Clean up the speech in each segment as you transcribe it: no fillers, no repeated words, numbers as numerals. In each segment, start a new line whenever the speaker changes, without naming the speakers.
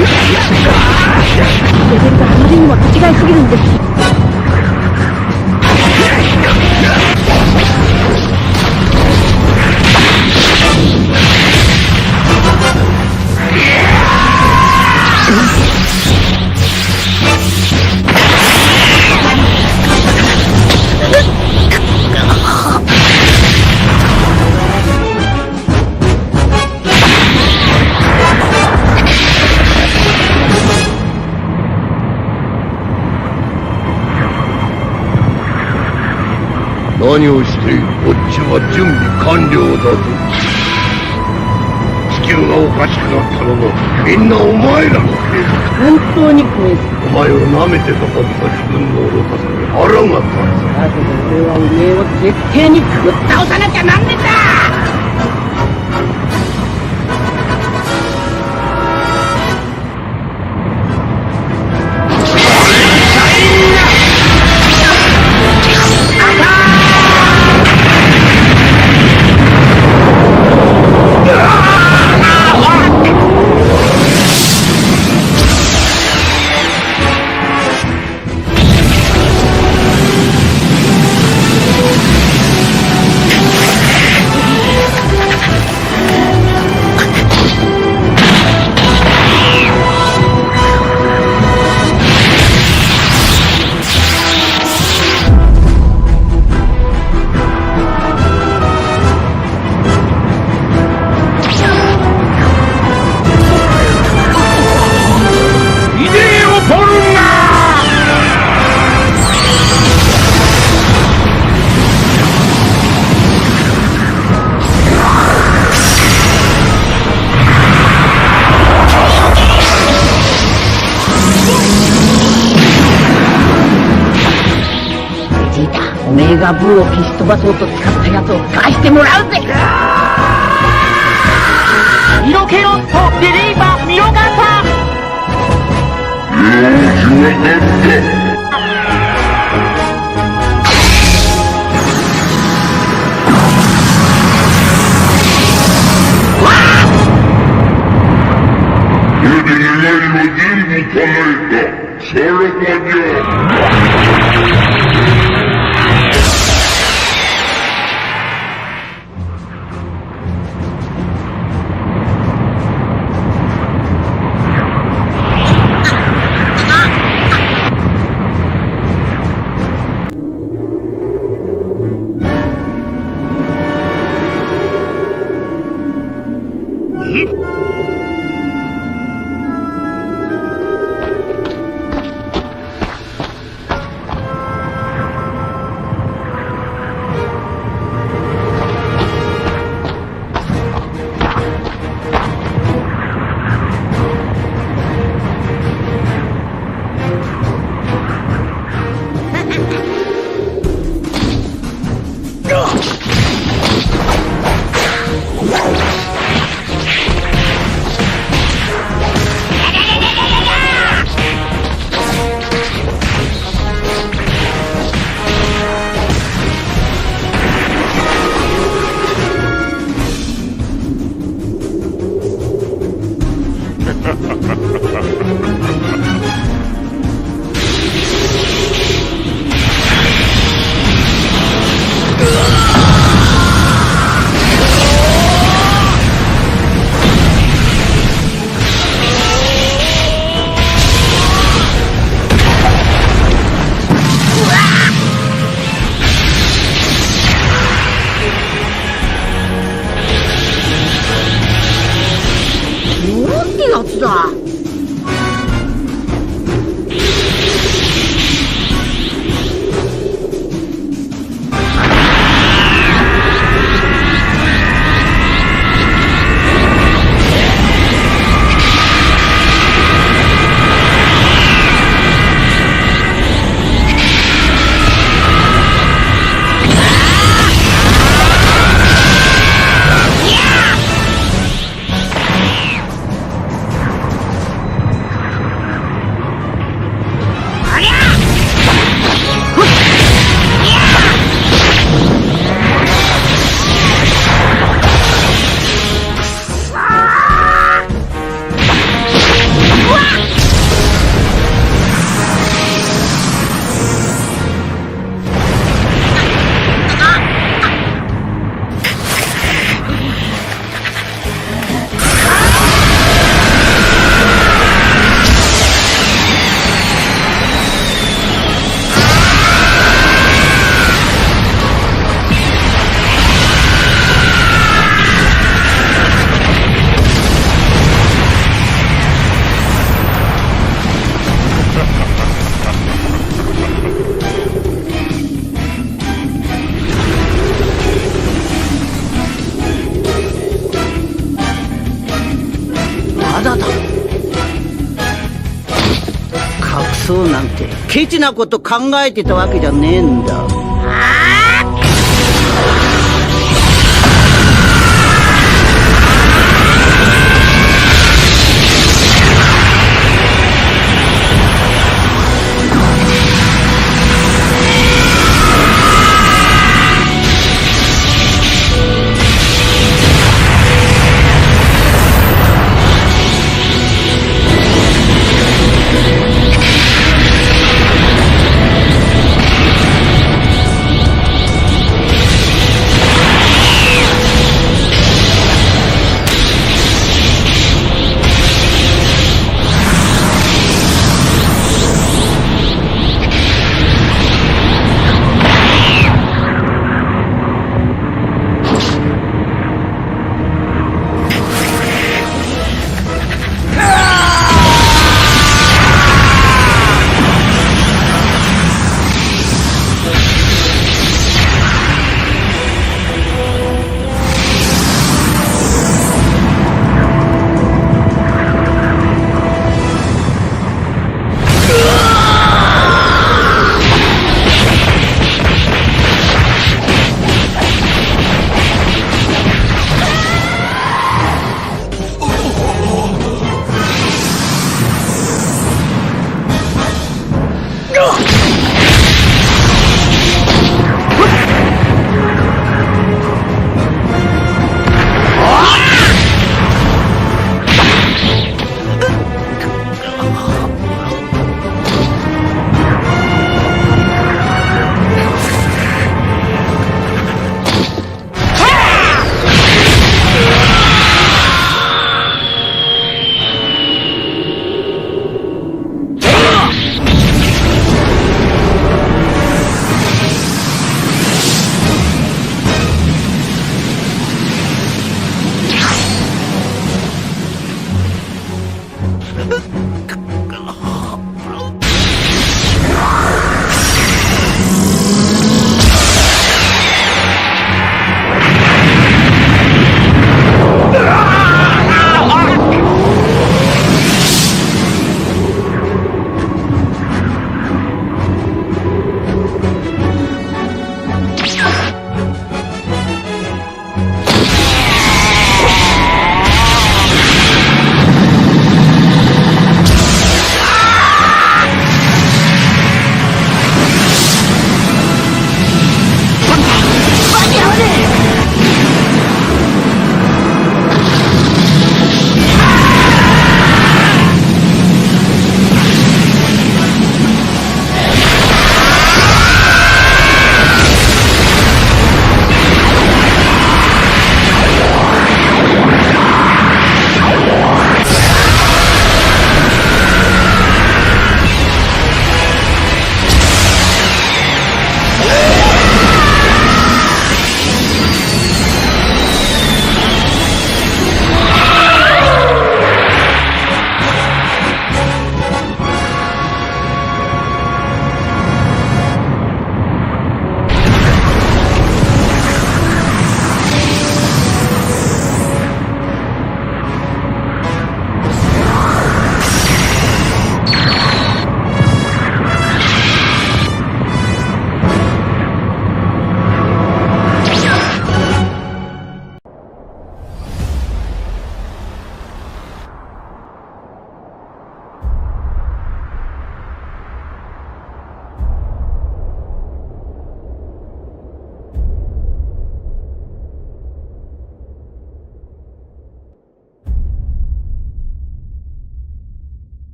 レベルがあまりにも違いすぎるんです。
何をしている？こっちは準備完了だぞ。地球がおかしくなったのもみんなお前らのせいだ。
本当に怖い。
お前を舐めてたはずが自分の愚かさに腹が立つ。
だけど俺はおめえを絶対にぶっ倒さなきゃなんねえんだ。おめえがブーを消し飛ばそうと使ったやつを返してもらうぜ。色気ロットデリーバーミロガタ。
これで願いは全部叶えた。さらばじゃ。
そうなんてケチなこと考えてたわけじゃねえんだ。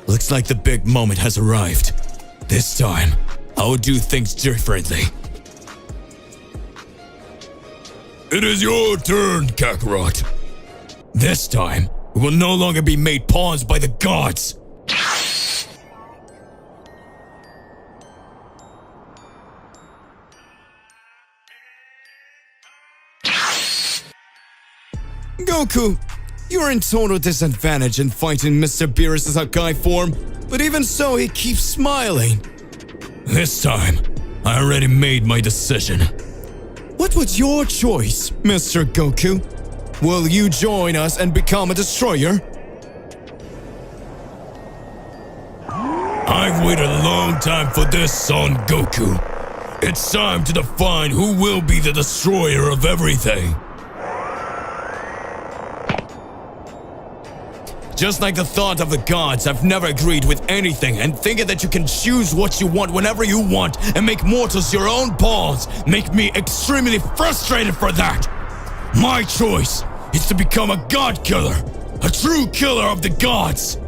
Looks like the big moment has arrived. This time, I'll do things differently. It is your turn, Kakarot. This time, we will no longer be made pawns by the gods. Goku, you're in total disadvantage in fighting Mr. Beerus' Hakai form, but even so, he keeps smiling. This time, I already made my decision. What was your choice, Mr. Goku? Will you join us and become a destroyer? I've waited a long time for this, Son Goku. It's time to define who will be the destroyer of everything. Just like the thought of the gods, I've never agreed with anything, and thinking that you can choose what you want whenever you want and make mortals your own pawns make me extremely frustrated for that. My choice is to become a god killer, a true killer of the gods.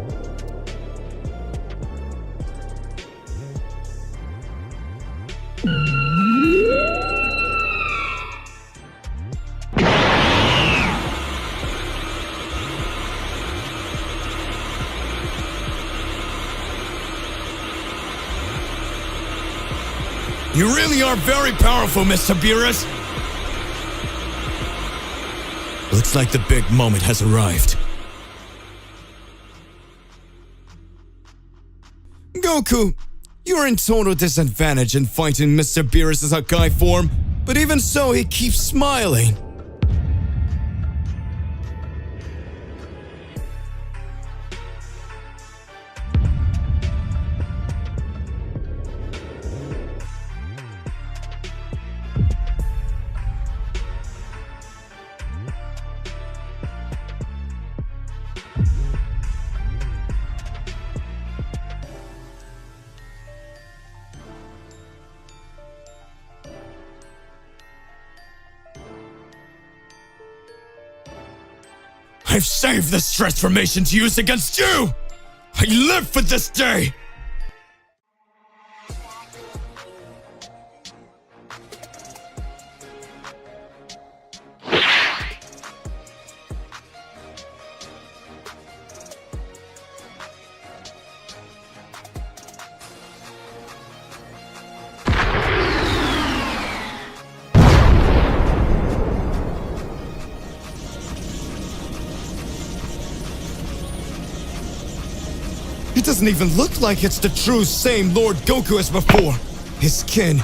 You really are very powerful, Mr. Beerus. Looks like the big moment has arrived. Goku, you're in total disadvantage in fighting Mr. Beerus' Hakai form, but even so, he keeps smiling. I've saved this transformation to use against you! I live for this day! It doesn't even look like it's the true same Lord Goku as before. His skin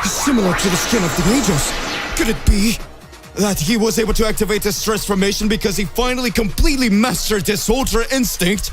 is similar to the skin of the angels. Could it be that he was able to activate this transformation because he finally completely mastered this Ultra Instinct?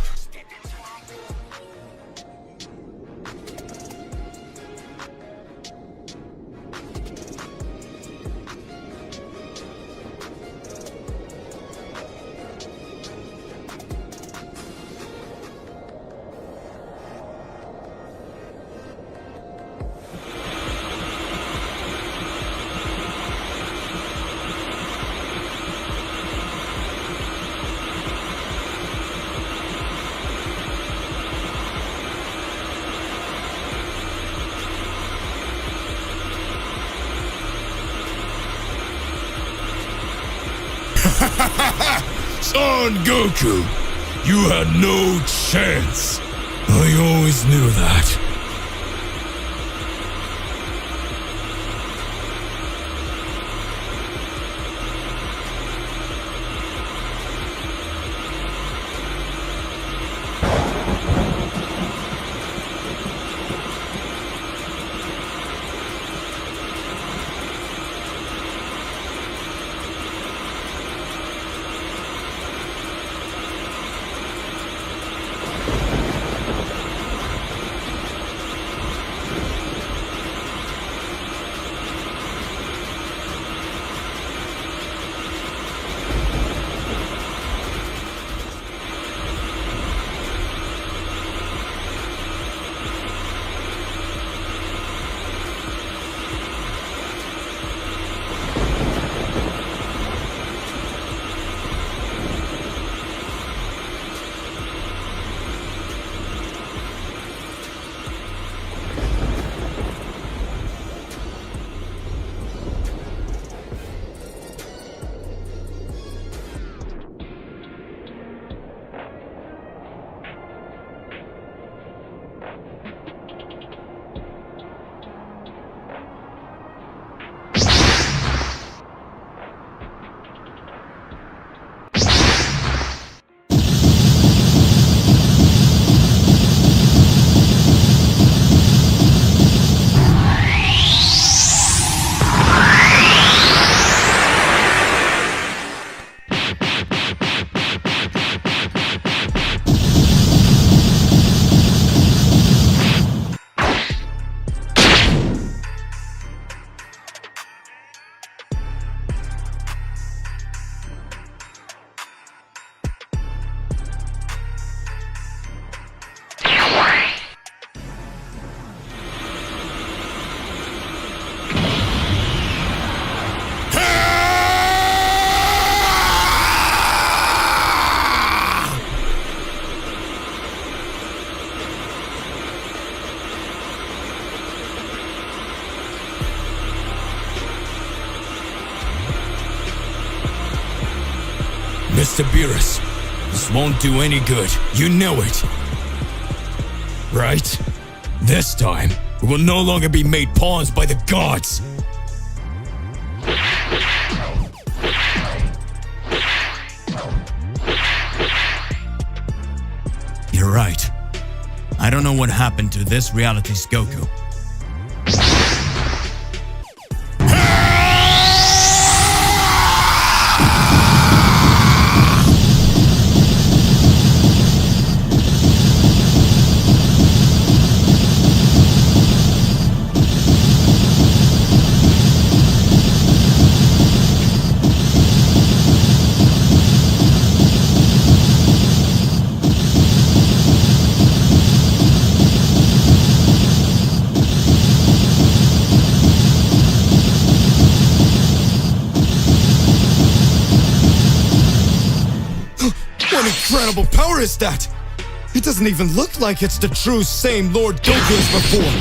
Son Goku, you had no chance. I always knew that. Mr. Beerus, this won't do any good. You know it. Right? This time, we will no longer be made pawns by the gods. You're right. I don't know what happened to this reality's Goku. What incredible power is that? It doesn't even look like it's the true same Lord Goku as before.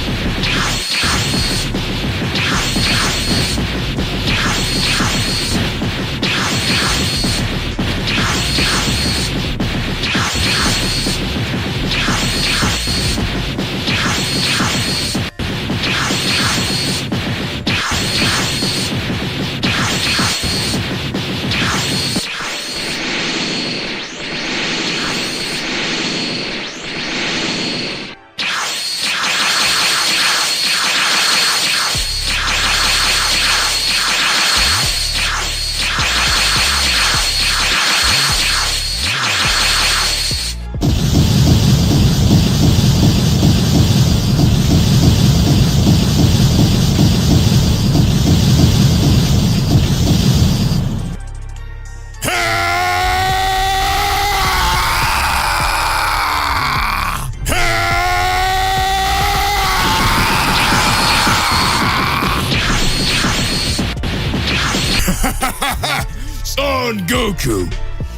Son Goku,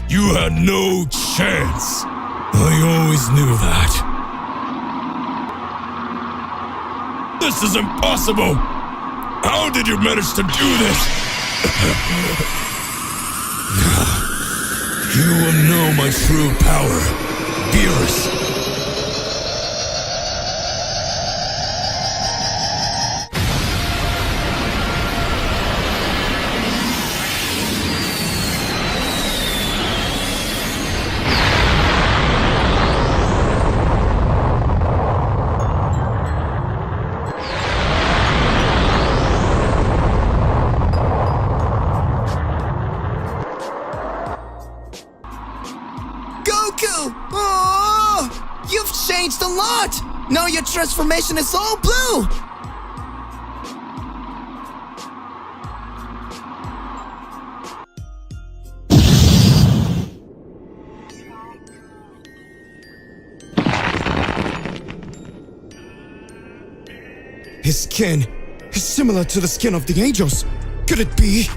you had no chance. I always knew that. This is impossible. How did you manage to do this? You will know my true power, Beerus.
Goku! Oh, you've changed a lot! Now your transformation is all blue!
His skin is similar to the skin of the angels. Could it be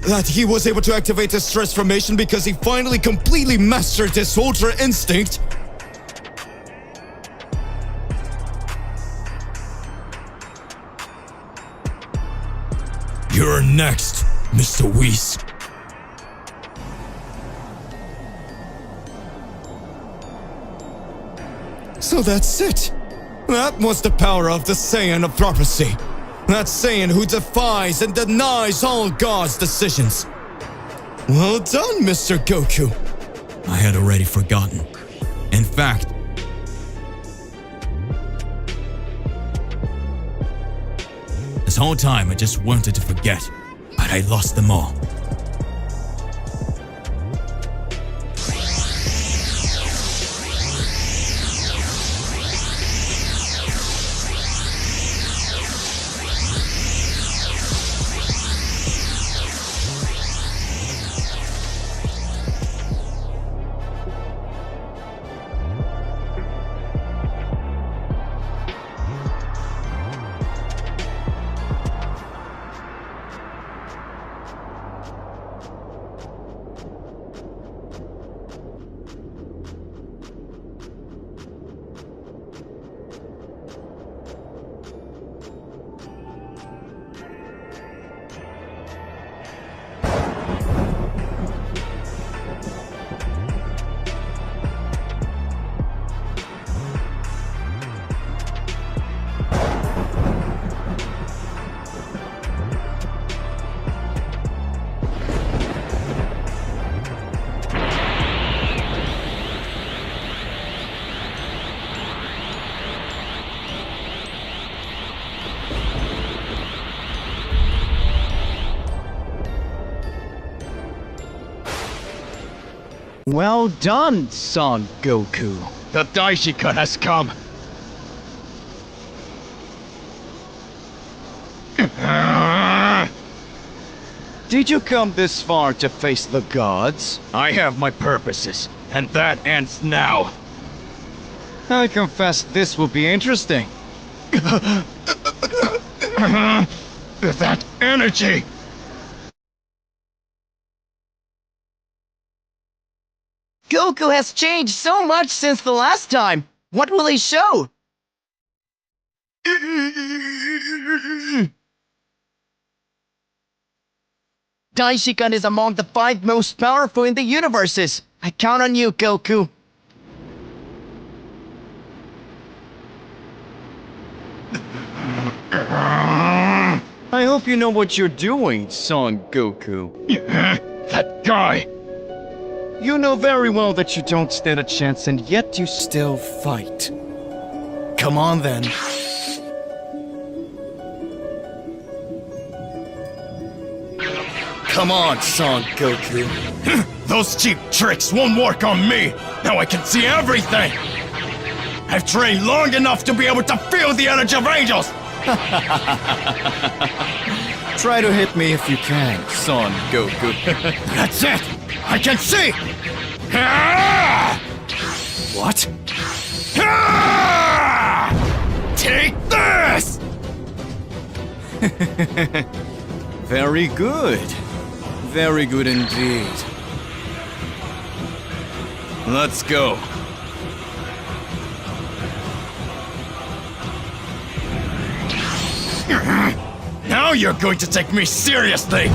that he was able to activate his transformation because he finally completely mastered his Ultra Instinct? You're next, Mr. Whis. So that's it. That was the power of the Saiyan of prophecy. That Saiyan who defies and denies all God's decisions. Well done, Mr. Goku. I had already forgotten. In fact, this whole time I just wanted to forget, but I lost them all.
Well done, Son Goku.
The Daishika has come.
Did you come this far to face the gods?
I have my purposes, and that ends now.
I confess this will be interesting.
That energy!
Goku has changed so much since the last time. What will he show? Daishikan is among the 5 most powerful in the universes. I count on you, Goku.
I hope you know what you're doing, Son Goku.
That guy!
You know very well that you don't stand a chance, and yet you still fight.
Come on then.
Come on, Son Goku. Those cheap tricks won't work on me! Now I can see everything! I've trained long enough to be able to feel the energy of angels!
Try to hit me if you can, Son Goku.
That's it! I can see!
What?
Take this!
Very good. Very good indeed.
Let's go. Now you're going to take me seriously!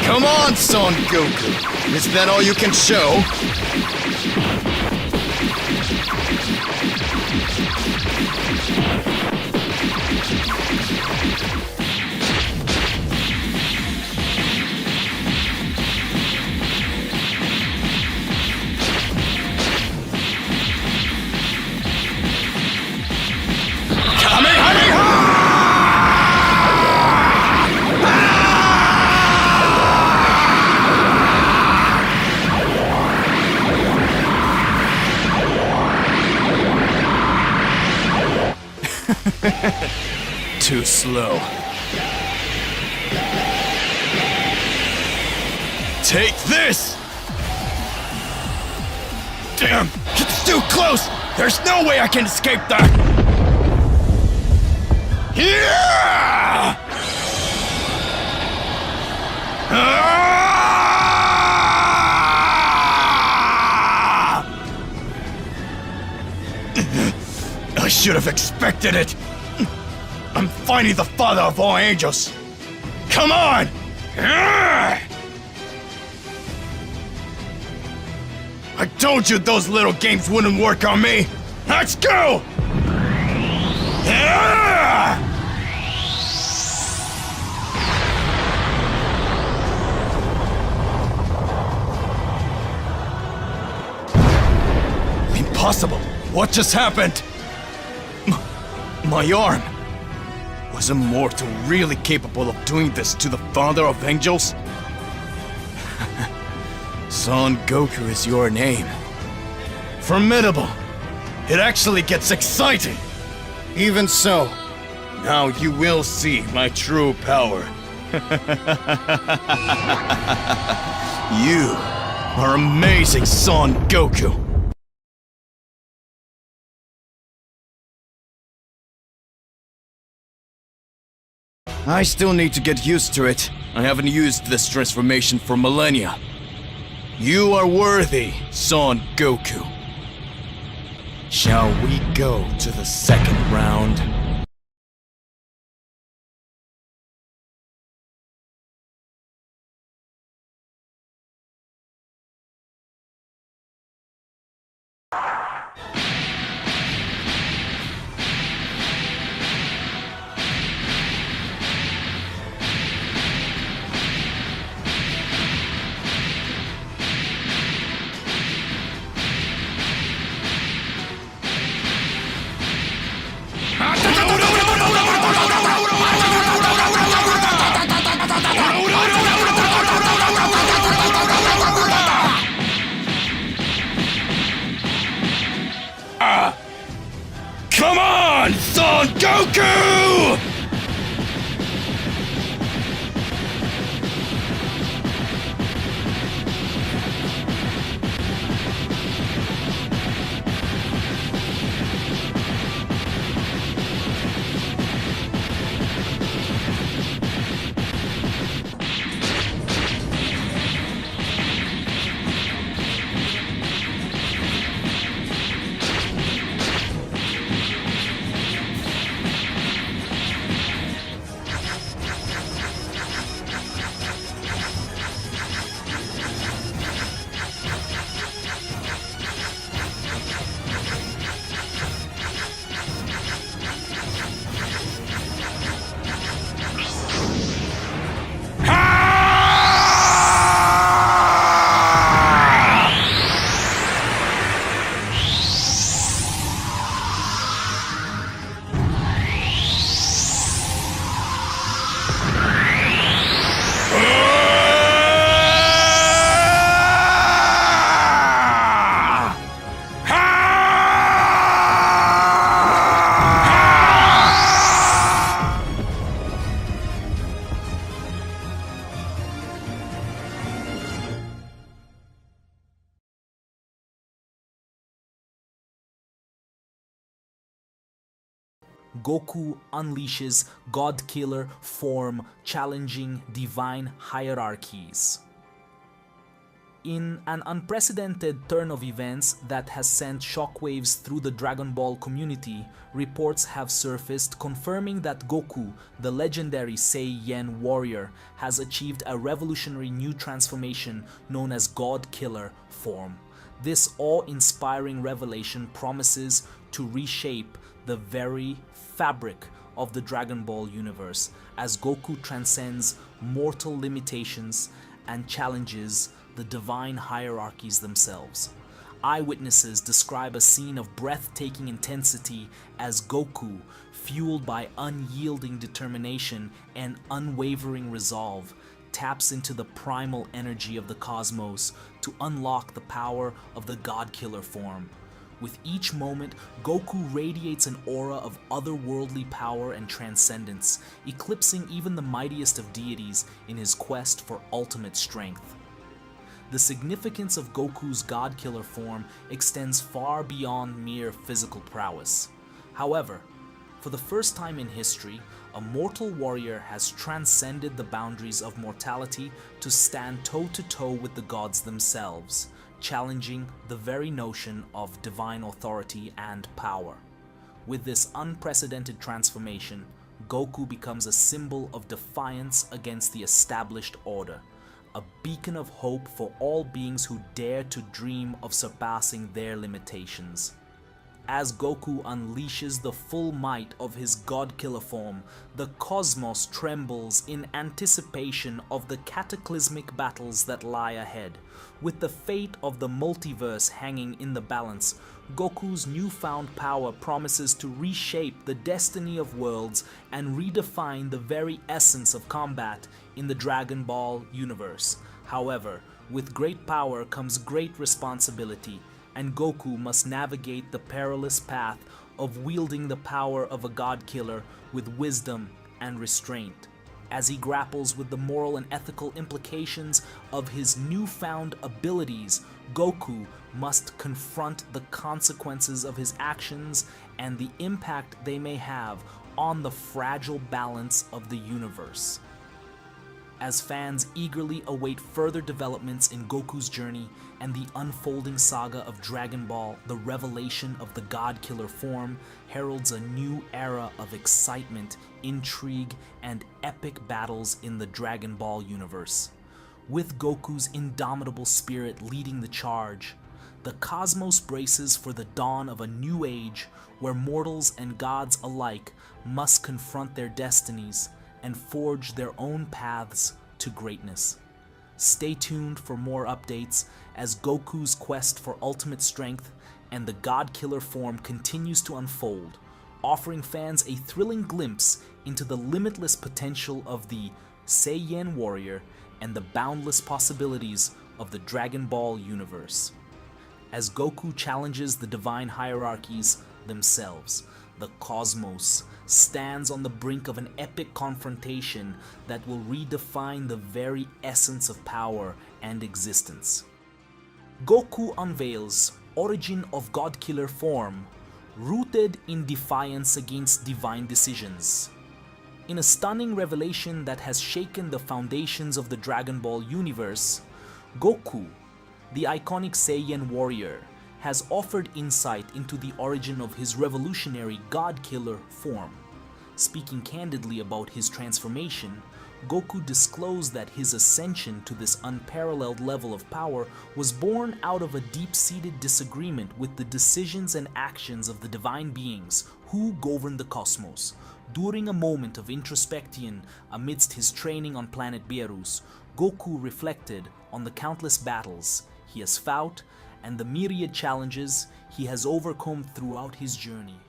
Come on, Son Goku. Is that all you can show?
Too slow. Take this! Damn! It's too close! There's no way I can escape that! Yeah! I should have expected it! I'm finally the father of all angels! Come on! I told you those little games wouldn't work on me! Let's go! Impossible! What just happened? My arm! Was a mortal really capable of doing this to the father of angels? Son Goku is your name. Formidable! It actually gets exciting! Even so, now you will see my true power. You are amazing, Son Goku! I still need to get used to it. I haven't used this transformation for millennia. You are worthy, Son Goku. Shall we go to the second round? Goku!
Goku unleashes God Killer form, challenging divine hierarchies. In an unprecedented turn of events that has sent shockwaves through the Dragon Ball community, reports have surfaced confirming that Goku, the legendary Saiyan warrior, has achieved a revolutionary new transformation known as God Killer form. This awe-inspiring revelation promises to reshape the very fabric of the Dragon Ball universe as Goku transcends mortal limitations and challenges the divine hierarchies themselves. Eyewitnesses describe a scene of breathtaking intensity as Goku, fueled by unyielding determination and unwavering resolve, taps into the primal energy of the cosmos to unlock the power of the God Killer form. With each moment, Goku radiates an aura of otherworldly power and transcendence, eclipsing even the mightiest of deities in his quest for ultimate strength. The significance of Goku's God Killer form extends far beyond mere physical prowess. However, for the first time in history, a mortal warrior has transcended the boundaries of mortality to stand toe-to-toe with the gods themselves, challenging the very notion of divine authority and power. With this unprecedented transformation, Goku becomes a symbol of defiance against the established order, a beacon of hope for all beings who dare to dream of surpassing their limitations. As Goku unleashes the full might of his God Killer form, the cosmos trembles in anticipation of the cataclysmic battles that lie ahead. With the fate of the multiverse hanging in the balance, Goku's newfound power promises to reshape the destiny of worlds and redefine the very essence of combat in the Dragon Ball universe. However, with great power comes great responsibility, and Goku must navigate the perilous path of wielding the power of a God Killer with wisdom and restraint. As he grapples with the moral and ethical implications of his newfound abilities, Goku must confront the consequences of his actions and the impact they may have on the fragile balance of the universe. As fans eagerly await further developments in Goku's journey and the unfolding saga of Dragon Ball, the revelation of the God Killer form heralds a new era of excitement, intrigue, and epic battles in the Dragon Ball universe. With Goku's indomitable spirit leading the charge, the cosmos braces for the dawn of a new age where mortals and gods alike must confront their destinies and forge their own paths to greatness. Stay tuned for more updates as Goku's quest for ultimate strength and the God Killer form continues to unfold, offering fans a thrilling glimpse into the limitless potential of the Saiyan warrior and the boundless possibilities of the Dragon Ball universe. As Goku challenges the divine hierarchies themselves, the cosmos, stands on the brink of an epic confrontation that will redefine the very essence of power and existence. Goku unveils origin of God-Killer form, rooted in defiance against divine decisions. In a stunning revelation that has shaken the foundations of the Dragon Ball universe, Goku, the iconic Saiyan warrior, has offered insight into the origin of his revolutionary God-Killer form. Speaking candidly about his transformation, Goku disclosed that his ascension to this unparalleled level of power was born out of a deep-seated disagreement with the decisions and actions of the divine beings who govern the cosmos. During a moment of introspection amidst his training on planet Beerus, Goku reflected on the countless battles he has fought and the myriad challenges he has overcome throughout his journey.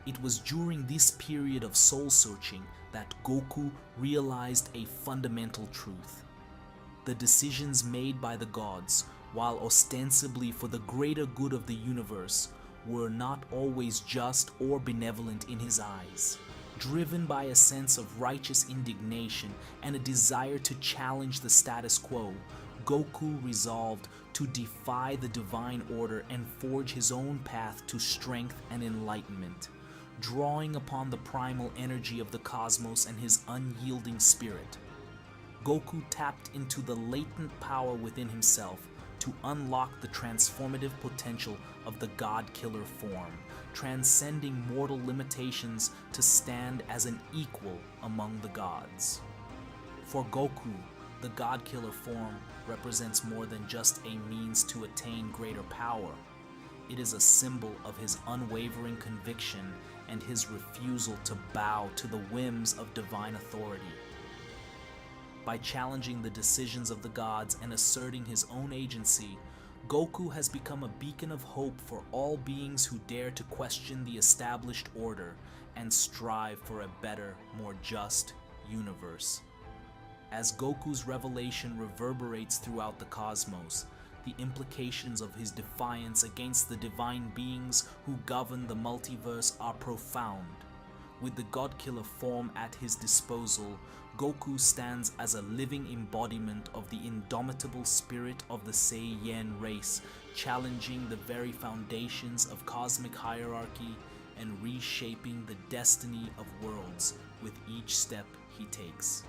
It was during this period of soul-searching that Goku realized a fundamental truth. The decisions made by the gods, while ostensibly for the greater good of the universe, were not always just or benevolent in his eyes. Driven by a sense of righteous indignation and a desire to challenge the status quo, Goku resolved to defy the divine order and forge his own path to strength and enlightenment. Drawing upon the primal energy of the cosmos and his unyielding spirit, Goku tapped into the latent power within himself to unlock the transformative potential of the God-Killer form, transcending mortal limitations to stand as an equal among the gods. For Goku, the God-Killer form represents more than just a means to attain greater power. It is a symbol of his unwavering conviction and his refusal to bow to the whims of divine authority. By challenging the decisions of the gods and asserting his own agency, Goku has become a beacon of hope for all beings who dare to question the established order and strive for a better, more just universe. As Goku's revelation reverberates throughout the cosmos, the implications of his defiance against the divine beings who govern the multiverse are profound. With the God-Killer form at his disposal, Goku stands as a living embodiment of the indomitable spirit of the Saiyan race, challenging the very foundations of cosmic hierarchy and reshaping the destiny of worlds with each step he takes.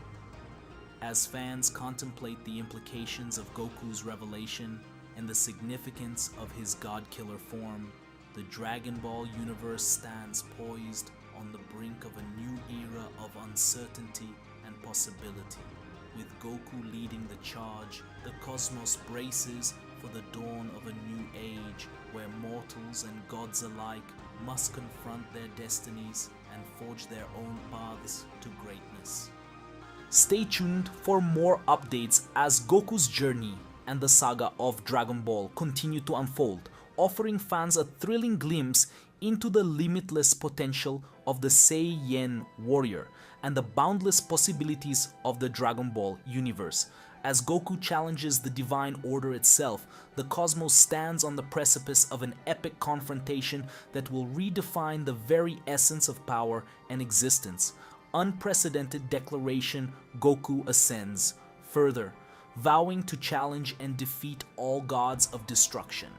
As fans contemplate the implications of Goku's revelation and the significance of his God-Killer form, the Dragon Ball universe stands poised on the brink of a new era of uncertainty and possibility. With Goku leading the charge, the cosmos braces for the dawn of a new age where mortals and gods alike must confront their destinies and forge their own paths to greatness. Stay tuned for more updates as Goku's journey and the saga of Dragon Ball continue to unfold, offering fans a thrilling glimpse into the limitless potential of the Saiyan warrior and the boundless possibilities of the Dragon Ball universe. As Goku challenges the divine order itself, the cosmos stands on the precipice of an epic confrontation that will redefine the very essence of power and existence. Unprecedented declaration, Goku ascends, further, vowing to challenge and defeat all gods of destruction.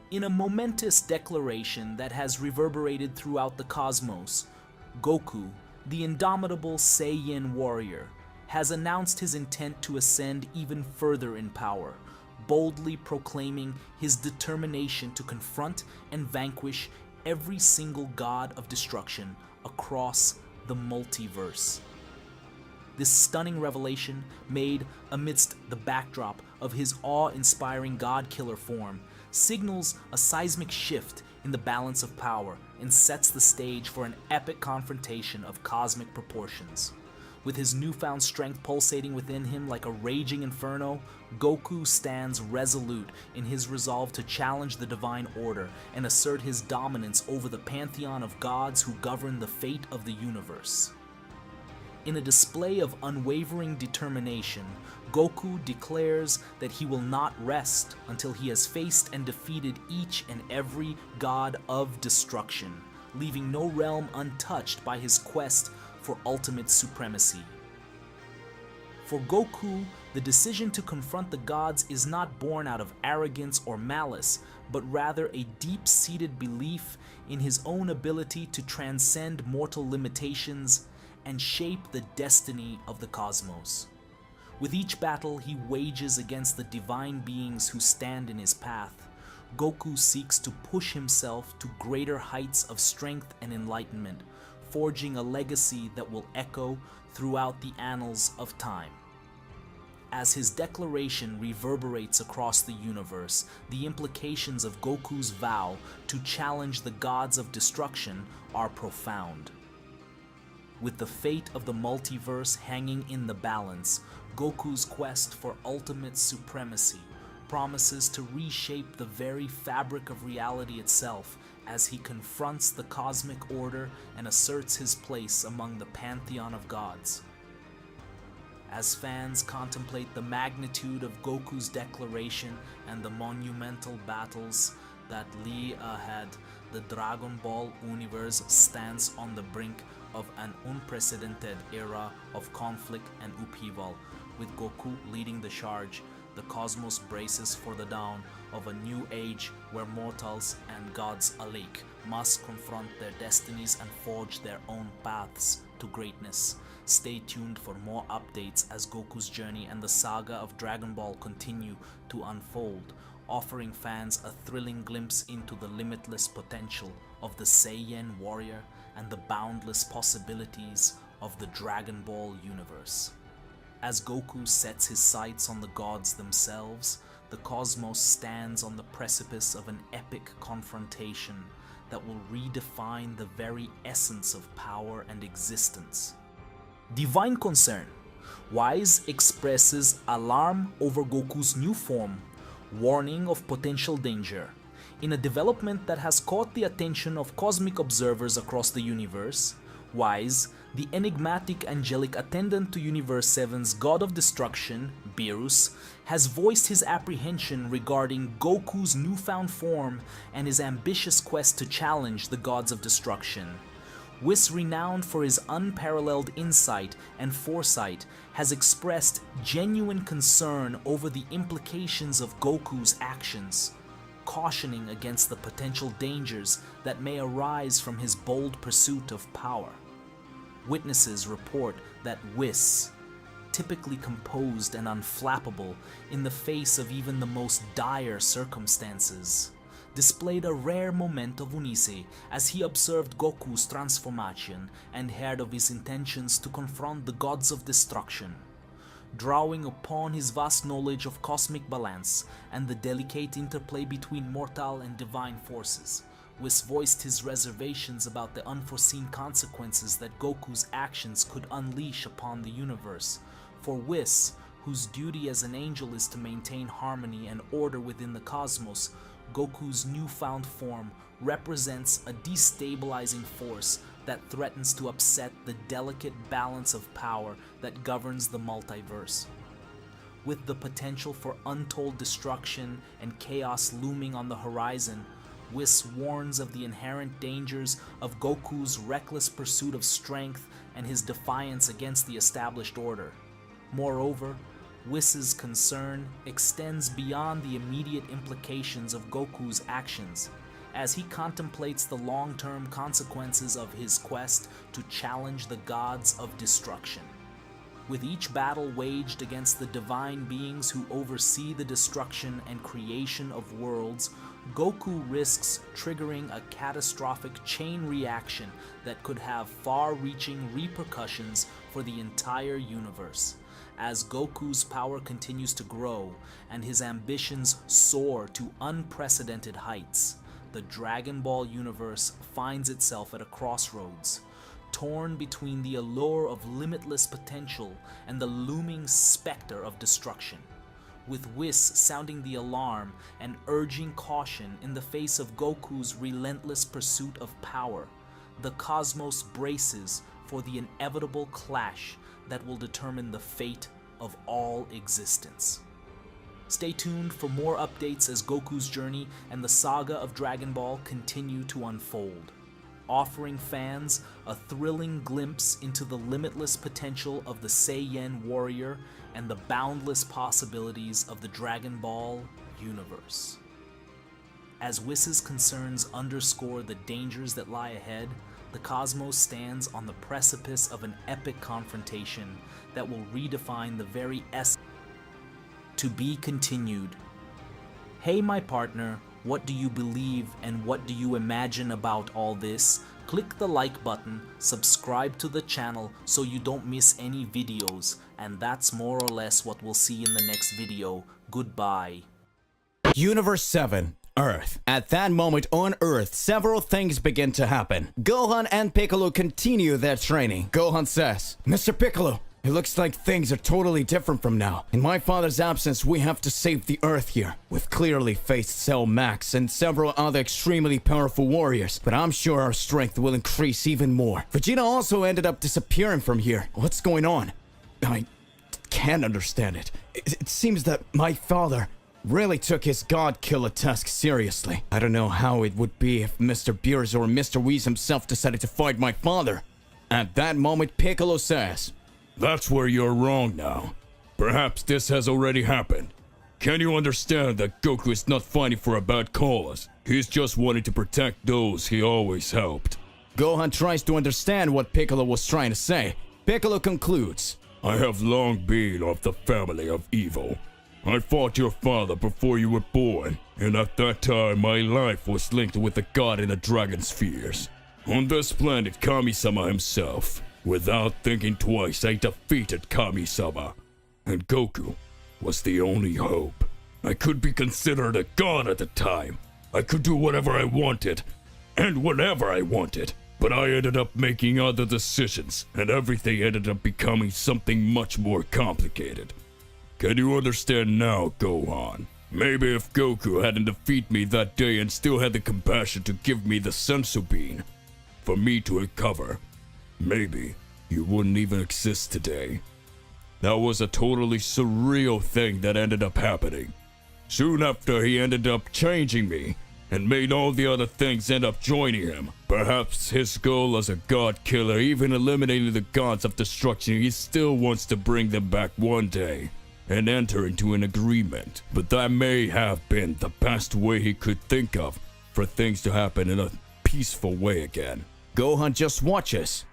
In a momentous declaration that has reverberated throughout the cosmos, Goku, the indomitable Saiyan warrior, has announced his intent to ascend even further in power, boldly proclaiming his determination to confront and vanquish every single god of destruction across the multiverse. This stunning revelation, made amidst the backdrop of his awe-inspiring God-Killer form, signals a seismic shift in the balance of power and sets the stage for an epic confrontation of cosmic proportions. With his newfound strength pulsating within him like a raging inferno, Goku stands resolute in his resolve to challenge the divine order and assert his dominance over the pantheon of gods who govern the fate of the universe. In a display of unwavering determination, Goku declares that he will not rest until he has faced and defeated each and every god of destruction, leaving no realm untouched by his quest for ultimate supremacy. For Goku, the decision to confront the gods is not born out of arrogance or malice, but rather a deep-seated belief in his own ability to transcend mortal limitations and shape the destiny of the cosmos. With each battle he wages against the divine beings who stand in his path, Goku seeks to push himself to greater heights of strength and enlightenment, forging a legacy that will echo throughout the annals of time. As his declaration reverberates across the universe, the implications of Goku's vow to challenge the gods of destruction are profound. With the fate of the multiverse hanging in the balance, Goku's quest for ultimate supremacy promises to reshape the very fabric of reality itself as he confronts the cosmic order and asserts his place among the pantheon of gods. As fans contemplate the magnitude of Goku's declaration and the monumental battles that lie ahead, the Dragon Ball universe stands on the brink of an unprecedented era of conflict and upheaval. With Goku leading the charge, the cosmos braces for the dawn of a new age where mortals and gods alike must confront their destinies and forge their own paths to greatness. Stay tuned for more updates as Goku's journey and the saga of Dragon Ball continue to unfold, offering fans a thrilling glimpse into the limitless potential of the Saiyan warrior and the boundless possibilities of the Dragon Ball universe. As Goku sets his sights on the gods themselves, the cosmos stands on the precipice of an epic confrontation that will redefine the very essence of power and existence. Divine concern. Whis expresses alarm over Goku's new form, warning of potential danger. In a development that has caught the attention of cosmic observers across the universe, Whis, the enigmatic angelic attendant to Universe 7's God of Destruction, Beerus, has voiced his apprehension regarding Goku's newfound form and his ambitious quest to challenge the gods of destruction. Whis, renowned for his unparalleled insight and foresight, has expressed genuine concern over the implications of Goku's actions, cautioning against the potential dangers that may arise from his bold pursuit of power. Witnesses report that Whis, typically composed and unflappable in the face of even the most dire circumstances, displayed a rare moment of unease as he observed Goku's transformation and heard of his intentions to confront the gods of destruction. Drawing upon his vast knowledge of cosmic balance and the delicate interplay between mortal and divine forces, Whis voiced his reservations about the unforeseen consequences that Goku's actions could unleash upon the universe. For Whis, whose duty as an angel is to maintain harmony and order within the cosmos, Goku's newfound form represents a destabilizing force that threatens to upset the delicate balance of power that governs the multiverse. With the potential for untold destruction and chaos looming on the horizon, Whis warns of the inherent dangers of Goku's reckless pursuit of strength and his defiance against the established order. Moreover, Whis' concern extends beyond the immediate implications of Goku's actions, as he contemplates the long-term consequences of his quest to challenge the gods of destruction. With each battle waged against the divine beings who oversee the destruction and creation of worlds, Goku risks triggering a catastrophic chain reaction that could have far-reaching repercussions for the entire universe. As Goku's power continues to grow and his ambitions soar to unprecedented heights, the Dragon Ball universe finds itself at a crossroads, torn between the allure of limitless potential and the looming specter of destruction. With Whis sounding the alarm and urging caution in the face of Goku's relentless pursuit of power, the cosmos braces for the inevitable clash that will determine the fate of all existence. Stay tuned for more updates as Goku's journey and the saga of Dragon Ball continue to unfold. offering fans a thrilling glimpse into the limitless potential of the Saiyan warrior and the boundless possibilities of the Dragon Ball universe. As Whis' concerns underscore the dangers that lie ahead, the cosmos stands on the precipice of an epic confrontation that will redefine the very essence. To be continued. Hey my partner, what do you believe and what do you imagine about all this? Click the like button, subscribe to the channel so you don't miss any videos, and that's more or less what we'll see in the next video. Goodbye.
Universe 7, Earth. At that moment on Earth, several things begin to happen. Gohan and Piccolo continue their training. Gohan says, Mr. Piccolo, it looks like things are totally different from now. In my father's absence, we have to save the Earth here. We've clearly faced Cell Max and several other extremely powerful warriors, but I'm sure our strength will increase even more. Vegeta also ended up disappearing from here. What's going on? I can't understand it. It seems that my father really took his God Killer task seriously. I don't know how it would be if Mr. Beerus or Mr. Whis himself decided to fight my father. At that moment, Piccolo says,
That's where you're wrong now. Perhaps this has already happened. Can you understand that Goku is not fighting for a bad cause? He's just wanting to protect those he always helped.
Gohan tries to understand what Piccolo was trying to say. Piccolo concludes,
I have long been of the family of evil. I fought your father before you were born, and at that time my life was linked with the god in the dragon spheres. On this planet, Kami-sama himself. Without thinking twice, I defeated Kami-sama. And Goku was the only hope. I could be considered a god at the time. I could do whatever I wanted, and whenever I wanted. But I ended up making other decisions, and everything ended up becoming something much more complicated. Can you understand now, Gohan? Maybe if Goku hadn't defeated me that day and still had the compassion to give me the Senzu Bean for me to recover, maybe you wouldn't even exist today. That was a totally surreal thing that ended up happening. Soon after, he ended up changing me and made all the other things end up joining him. Perhaps his goal as a god killer, even eliminating the gods of destruction, he still wants to bring them back one day and enter into an agreement. But that may have been the best way he could think of for things to happen in a peaceful way again.
Gohan just watches.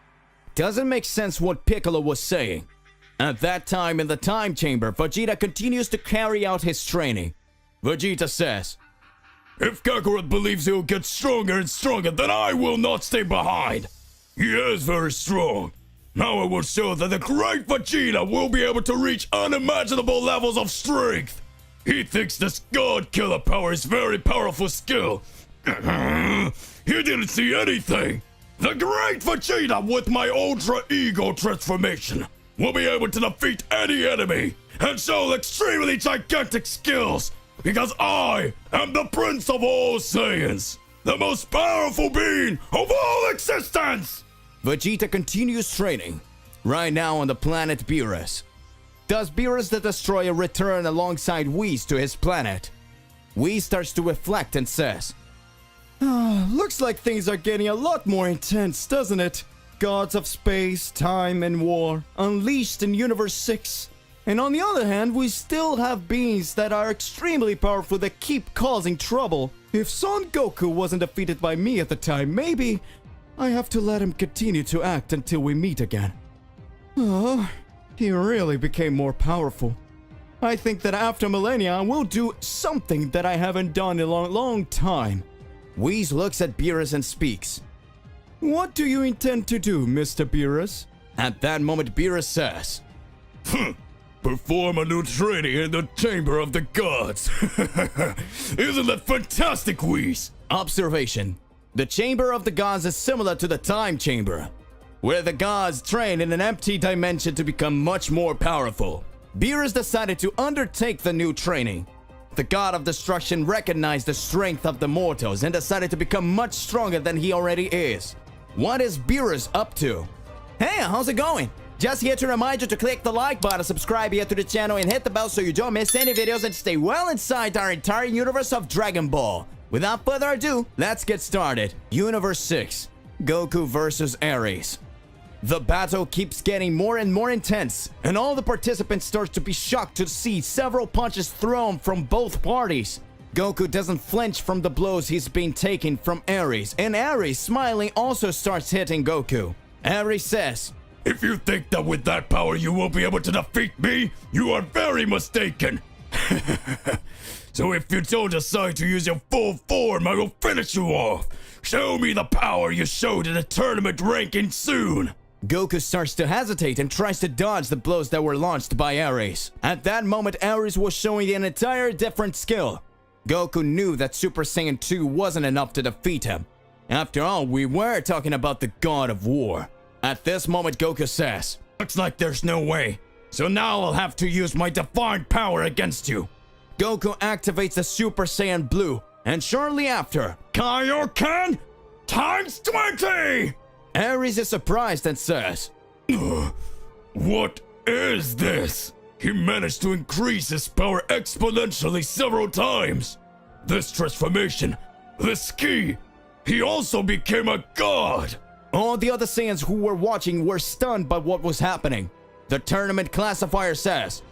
Doesn't make sense what Piccolo was saying. At that time in the time chamber, Vegeta continues to carry out his training. Vegeta says,
If Kakarot believes he'll get stronger and stronger, then I will not stay behind. He is very strong. Now I will show that the great Vegeta will be able to reach unimaginable levels of strength. He thinks this God Killer power is very powerful skill. He didn't see anything. The great Vegeta with my Ultra Ego transformation will be able to defeat any enemy and show extremely gigantic skills because I am the Prince of all Saiyans, the most powerful being of all existence.
Vegeta continues training, right now on the planet Beerus. Does Beerus the Destroyer return alongside Whis to his planet? Whis starts to reflect and says, looks like things are getting a lot more intense, doesn't it? Gods of space, time, and war, unleashed in Universe 6. And on the other hand, we still have beings that are extremely powerful that keep causing trouble. If Son Goku wasn't defeated by me at the time, maybe I have to let him continue to act until we meet again. Oh, he really became more powerful. I think that after millennia, I will do something that I haven't done in a long time. Whis looks at Beerus and speaks. What do you intend to do, Mr. Beerus? At that moment, Beerus says,
Perform a new training in the Chamber of the Gods. Isn't that fantastic, Whis?
Observation. The Chamber of the Gods is similar to the Time Chamber, where the gods train in an empty dimension to become much more powerful. Beerus decided to undertake the new training. The god of destruction recognized the strength of the mortals and decided to become much stronger than he already is. What is Beerus up to? Hey, how's it going? Just here to remind you to click the like button, subscribe here to the channel, and hit the bell so you don't miss any videos and stay well inside our entire universe of Dragon Ball. Without further ado, let's get started. Universe 6. Goku versus Aries. The battle keeps getting more and more intense, and all the participants start to be shocked to see several punches thrown from both parties. Goku doesn't flinch from the blows he's being taken from Aries, and Aries, smiling, also starts hitting Goku. Aries says,
If you think that with that power you will be able to defeat me, you are very mistaken. So if you don't decide to use your full form, I will finish you off. Show me the power you showed in the tournament ranking soon.
Goku starts to hesitate and tries to dodge the blows that were launched by Aries. At that moment, Aries was showing an entire different skill. Goku knew that Super Saiyan 2 wasn't enough to defeat him. After all, we were talking about the God of War. At this moment, Goku says,
Looks like there's no way. So now I'll have to use my divine power against you.
Goku activates the Super Saiyan Blue, and shortly after,
Kaioken times 20!
Aries is surprised and says,
What is this? He managed to increase his power exponentially several times. This transformation, this ki, he also became a god.
All the other Saiyans who were watching were stunned by what was happening. The tournament classifier says,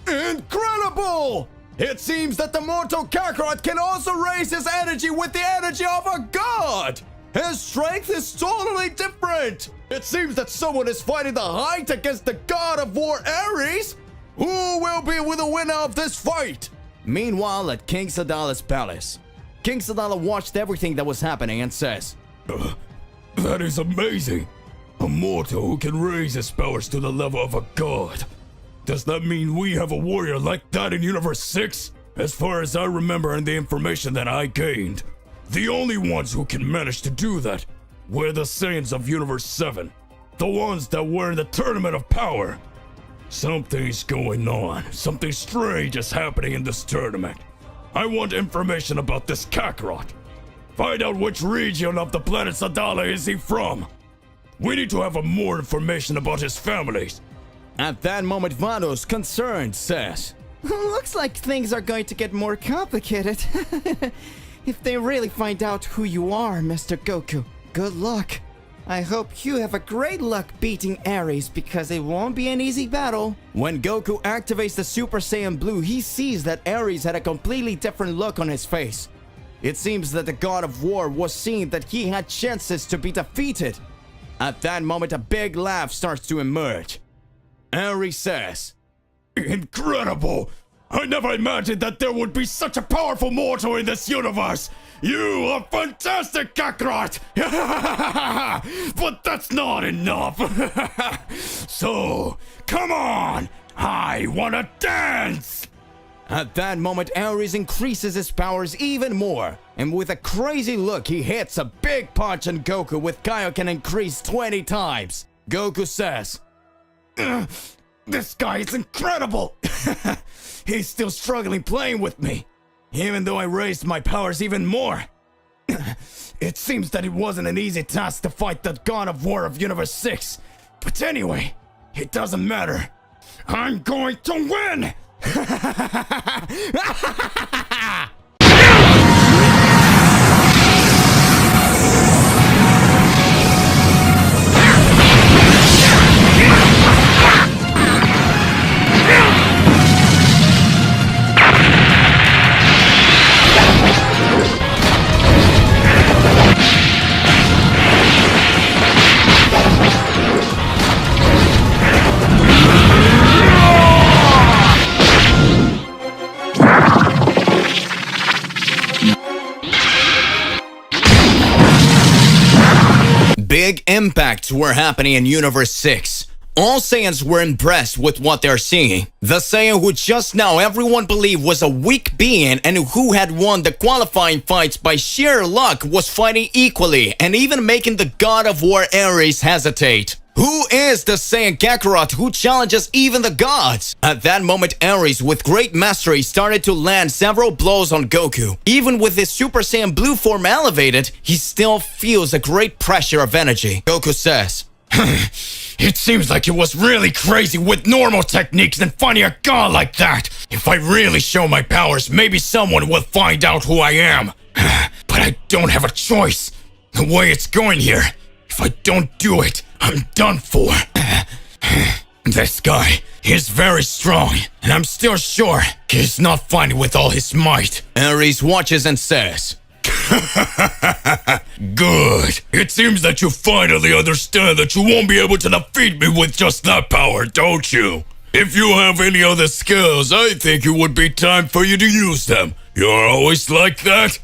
Incredible! It seems that the mortal Kakarot can also raise his energy with the energy of a god! His strength is totally different! It seems that someone is fighting the height against the God of War Aries! Who will be the winner of this fight? Meanwhile, at King Sadala's palace, King Sadala watched everything that was happening and says,
That is amazing. A mortal who can raise his powers to the level of a god. Does that mean we have a warrior like that in Universe 6? As far as I remember and the information that I gained, the only ones who can manage to do that were the Saiyans of Universe 7. The ones that were in the Tournament of Power. Something's going on. Something strange is happening in this tournament. I want information about this Kakarot. Find out which region of the planet Sadala is he from. We need to have more information about his families.
At that moment, Vados, concerned, says,
Looks like things are going to get more complicated. If they really find out who you are, Mr. Goku, good luck. I hope you have a great luck beating Aries because it won't be an easy battle.
When Goku activates the Super Saiyan Blue, he sees that Aries had a completely different look on his face. It seems that the God of War was seeing that he had chances to be defeated. At that moment, a big laugh starts to emerge. Aries says,
Incredible! I never imagined that there would be such a powerful mortal in this universe! You are fantastic, Kakarot! But that's not enough! So, come on! I wanna dance!
At that moment, Aries increases his powers even more, and with a crazy look, he hits a big punch on Goku with Kaioken increased 20 times. Goku says,
This guy is incredible!
He's still struggling playing with me, even though I raised my powers even more. It seems that it wasn't an easy task to fight the God of War of Universe 6. But anyway, it doesn't matter.
I'm going to win!
Big impacts were happening in Universe 6. All Saiyans were impressed with what they're seeing. The Saiyan who just now everyone believed was a weak being and who had won the qualifying fights by sheer luck was fighting equally and even making the God of War Aries hesitate. Who is the Saiyan Kakarot who challenges even the gods? At that moment, Aries, with great mastery, started to land several blows on Goku. Even with his Super Saiyan Blue form elevated, he still feels a great pressure of energy. Goku says,
It seems like it was really crazy with normal techniques than fighting a god like that. If I really show my powers, maybe someone will find out who I am. But I don't have a choice. The way it's going here,
If I don't do it, I'm done for. This guy, he's very strong, and I'm still sure he's not fighting with all his might. Aries watches and says,
Good. It seems that you finally understand that you won't be able to defeat me with just that power, don't you? If you have any other skills, I think it would be time for you to use them. You're always like that?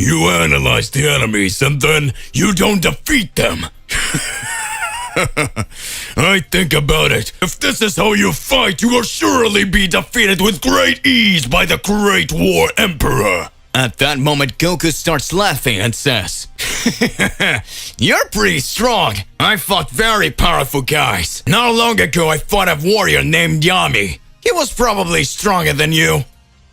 You analyze the enemies and then you don't defeat them. I think about it. If this is how you fight, you will surely be defeated with great ease by the Great War Emperor.
At that moment, Goku starts laughing and says, You're pretty strong. I fought very powerful guys. Not long ago, I fought a warrior named Yami. He was probably stronger than you.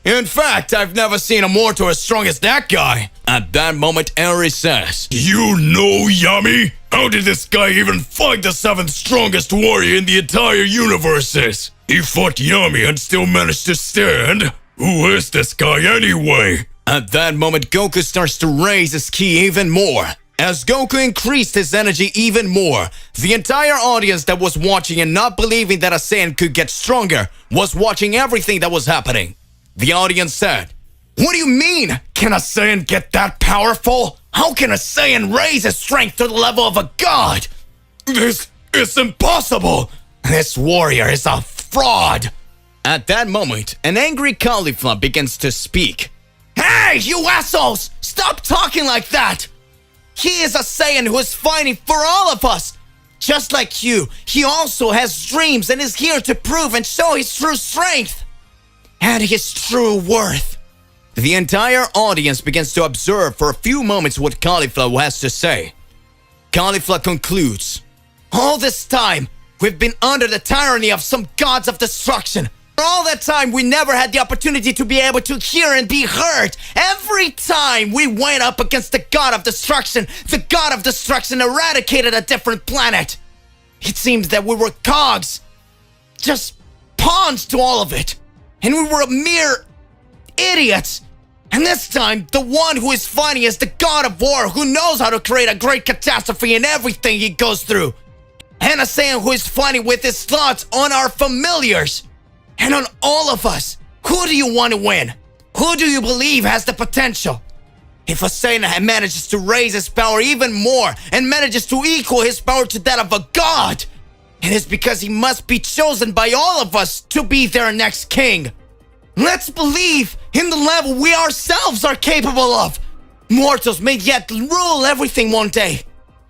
In fact, I've never seen a mortal as strong as that guy. At that moment, Aries says,
You know Yami? How did this guy even fight the 7th strongest warrior in the entire universes? He fought Yami and still managed to stand? Who is this guy anyway?
At that moment, Goku starts to raise his ki even more. As Goku increased his energy even more, the entire audience that was watching and not believing that a Saiyan could get stronger was watching everything that was happening. The audience said, What do you mean? Can a Saiyan get that powerful? How can a Saiyan raise his strength to the level of a god? This is impossible! This warrior is a fraud! At that moment, an angry Caulifla begins to speak. Hey, you assholes! Stop talking like that! He is a Saiyan who is fighting for all of us! Just like you, he also has dreams and is here to prove and show his true strength! And his true worth. The entire audience begins to observe for a few moments what Caulifla has to say. Caulifla concludes, All this time, we've been under the tyranny of some gods of destruction. For all that time, we never had the opportunity to be able to hear and be heard. Every time we went up against the god of destruction eradicated a different planet. It seems that we were cogs, just pawns to all of it. And we were mere idiots. And this time, the one who is fighting is the god of war who knows how to create a great catastrophe in everything he goes through. And a Saiyan who is fighting with his thoughts on our familiars. And on all of us. Who do you want to win? Who do you believe has the potential? If a Saiyan manages to raise his power even more and manages to equal his power to that of a god, it is because he must be chosen by all of us to be their next king. Let's believe in the level we ourselves are capable of. Mortals may yet rule everything one day.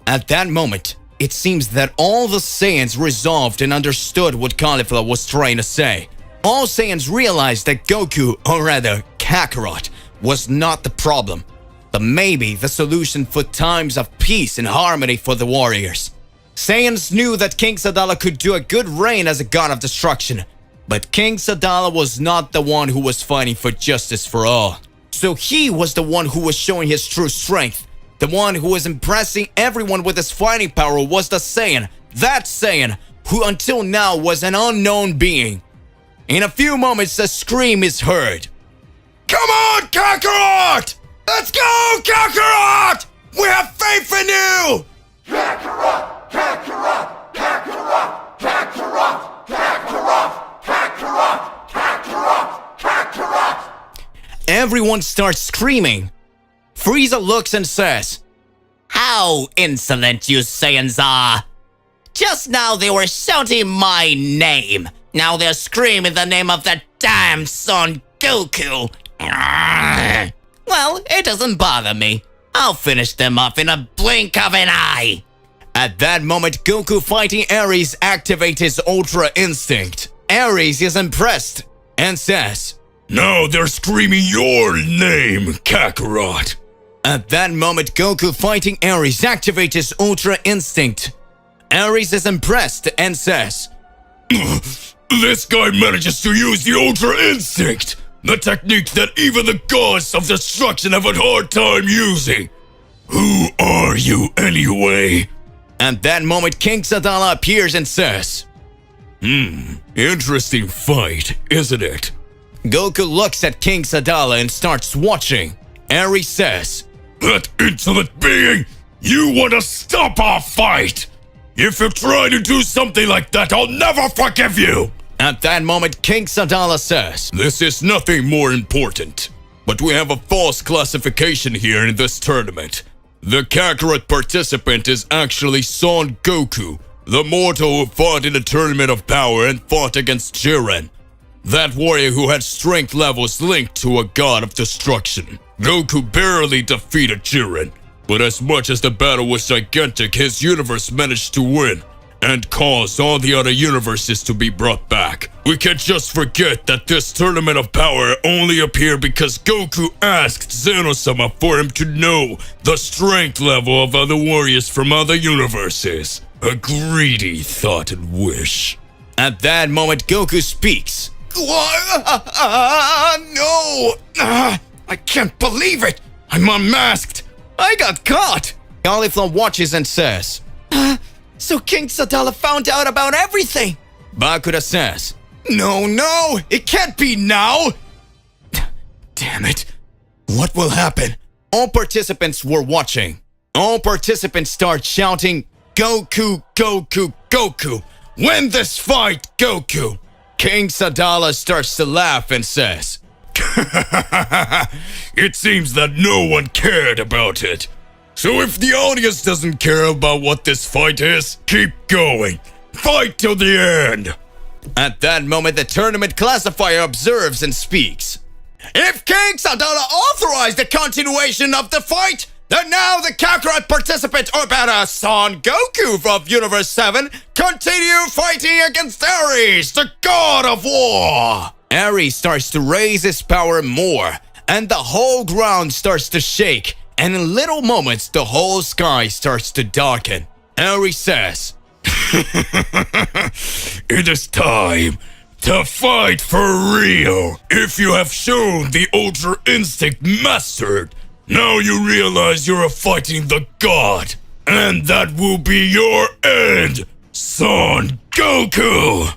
At that moment, it seems that all the Saiyans resolved and understood what Caulifla was trying to say. All Saiyans realized that Goku, or rather Kakarot, was not the problem, but maybe the solution for times of peace and harmony for the warriors. Saiyans knew that King Sadala could do a good reign as a god of destruction, but King Sadala was not the one who was fighting for justice for all. So he was the one who was showing his true strength. The one who was impressing everyone with his fighting power was the Saiyan, that Saiyan, who until now was an unknown being. In a few moments, a scream is heard. Come on, Kakarot! Let's go, Kakarot! We have faith in you! Kakarot! Kakarot! Kakarot! Kakarot! Kakarot! Kakarot! Kakarot! Kakarot! Everyone starts screaming. Frieza looks and says, How insolent you Saiyans are! Just now they were shouting my name. Now they're screaming the name of that damn Son Goku. Well, it doesn't bother me. I'll finish them off in a blink of an eye. At that moment, Goku fighting Aries activates his Ultra Instinct. Aries is impressed and says,
Now they're screaming your name, Kakarot.
At that moment, Goku fighting Aries activates his Ultra Instinct. Aries is impressed and says,
This guy manages to use the Ultra Instinct, the technique that even the gods of destruction have a hard time using. Who are you anyway?
At that moment, King Sadala appears and says,
Interesting fight, isn't it?
Goku looks at King Sadala and starts watching. Aries says,
That insolent being! You want to stop our fight! If you try to do something like that, I'll never forgive you!
At that moment, King Sadala says,
This is nothing more important. But we have a false classification here in this tournament. The Kakarot participant is actually Son Goku, the mortal who fought in the Tournament of Power and fought against Jiren. That warrior who had strength levels linked to a god of destruction. Goku barely defeated Jiren, but as much as the battle was gigantic, his universe managed to win and caused all the other universes to be brought back. We can't just forget that this Tournament of Power only appeared because Goku asked Zeno-sama for him to know the strength level of other warriors from other universes. A greedy thought and wish.
At that moment, Goku speaks.
No! I can't believe it! I'm unmasked! I got caught!
Caulifla watches and says,
So King Sadala found out about everything!
Bakura says,
No! It can't be now! Damn it. What will happen?
All participants were watching. All participants start shouting, Goku, Goku, Goku!
Win this fight, Goku!
King Sadala starts to laugh and says,
It seems that no one cared about it. So if the audience doesn't care about what this fight is, keep going. Fight till the end.
At that moment, the tournament classifier observes and speaks.
If King Sadala authorized the continuation of the fight, then now the Kakarot participant, or better, Son Goku of Universe 7, continue fighting against Aries, the god of war!
Aries starts to raise his power more, and the whole ground starts to shake, and in little moments, the whole sky starts to darken. Aries says,
It is time to fight for real. If you have shown the Ultra Instinct mastered, now you realize you're fighting the god. And that will be your end, Son Goku!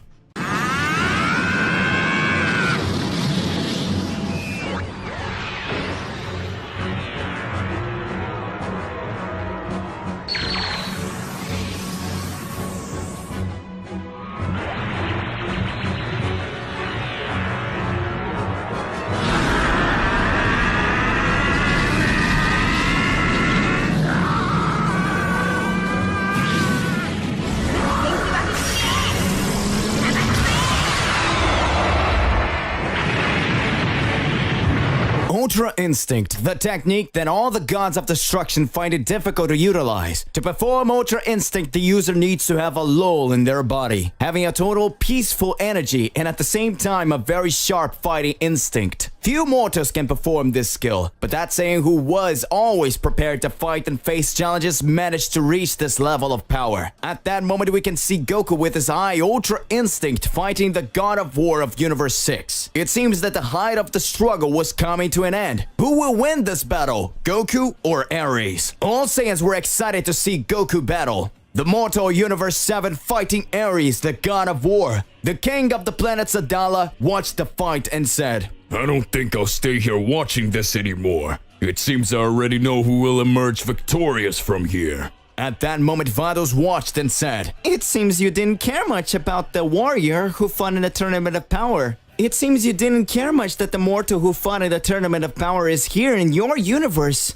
Ultra Instinct, the technique that all the gods of destruction find it difficult to utilize. To perform Ultra Instinct, the user needs to have a lull in their body, having a total peaceful energy and at the same time a very sharp fighting instinct. Few mortals can perform this skill, but that Saiyan who was always prepared to fight and face challenges managed to reach this level of power. At that moment we can see Goku with his high Ultra Instinct fighting the God of War of Universe 6. It seems that the height of the struggle was coming to an end. Who will win this battle, Goku or Aries? All Saiyans were excited to see Goku battle. The mortal Universe 7 fighting Aries, the God of War. The king of the planet Sadala watched the fight and said,
I don't think I'll stay here watching this anymore. It seems I already know who will emerge victorious from here.
At that moment, Vados watched and said, It seems you didn't care much about the warrior who fought in the Tournament of Power. It seems you didn't care much that the mortal who fought in the Tournament of Power is here in your universe.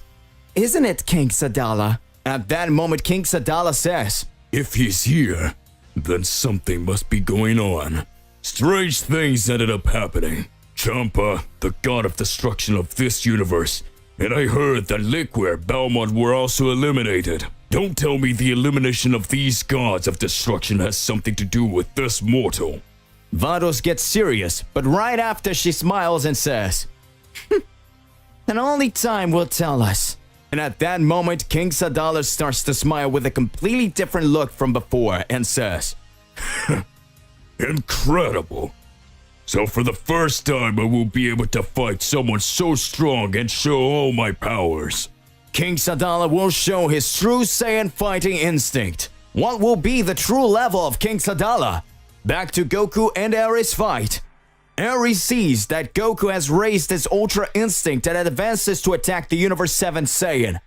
Isn't it, King Sadala? At that moment, King Sadala says,
If he's here, then something must be going on. Strange things ended up happening. Champa, the god of destruction of this universe, and I heard that Liquid, Balmont were also eliminated. Don't tell me the elimination of these gods of destruction has something to do with this mortal.
Vados gets serious, but right after she smiles and says, And only time will tell us. And at that moment, King Sadala starts to smile with a completely different look from before and says,
Incredible. So for the first time, I will be able to fight someone so strong and show all my powers.
King Sadala will show his true Saiyan fighting instinct. What will be the true level of King Sadala? Back to Goku and Aries fight.
Aries sees that Goku has raised his Ultra Instinct and advances to attack the Universe 7 Saiyan.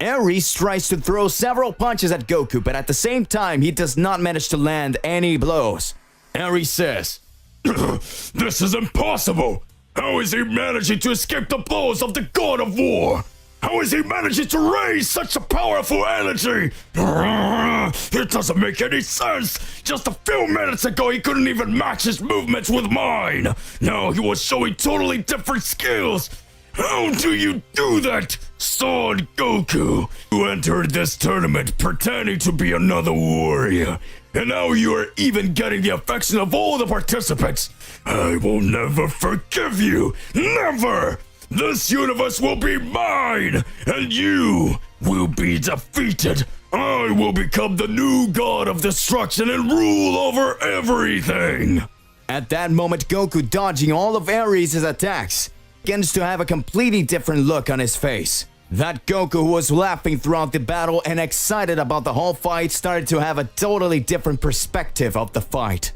Aries tries to throw several punches at Goku, but at the same time, he does not manage to land any blows.
Aries says, "This is impossible! How is he managing to escape the blows of the God of War? How is he managing to raise such a powerful energy? It doesn't make any sense! Just a few minutes ago he couldn't even match his movements with mine! Now he was showing totally different skills! How do you do that, Son Goku? You entered this tournament pretending to be another warrior, and now you are even getting the affection of all the participants! I will never forgive you! Never! This universe will be mine, and you will be defeated! I will become the new god of destruction and rule over everything!"
At that moment, Goku, dodging all of Aries' attacks, begins to have a completely different look on his face. That Goku who was laughing throughout the battle and excited about the whole fight started to have a totally different perspective of the fight.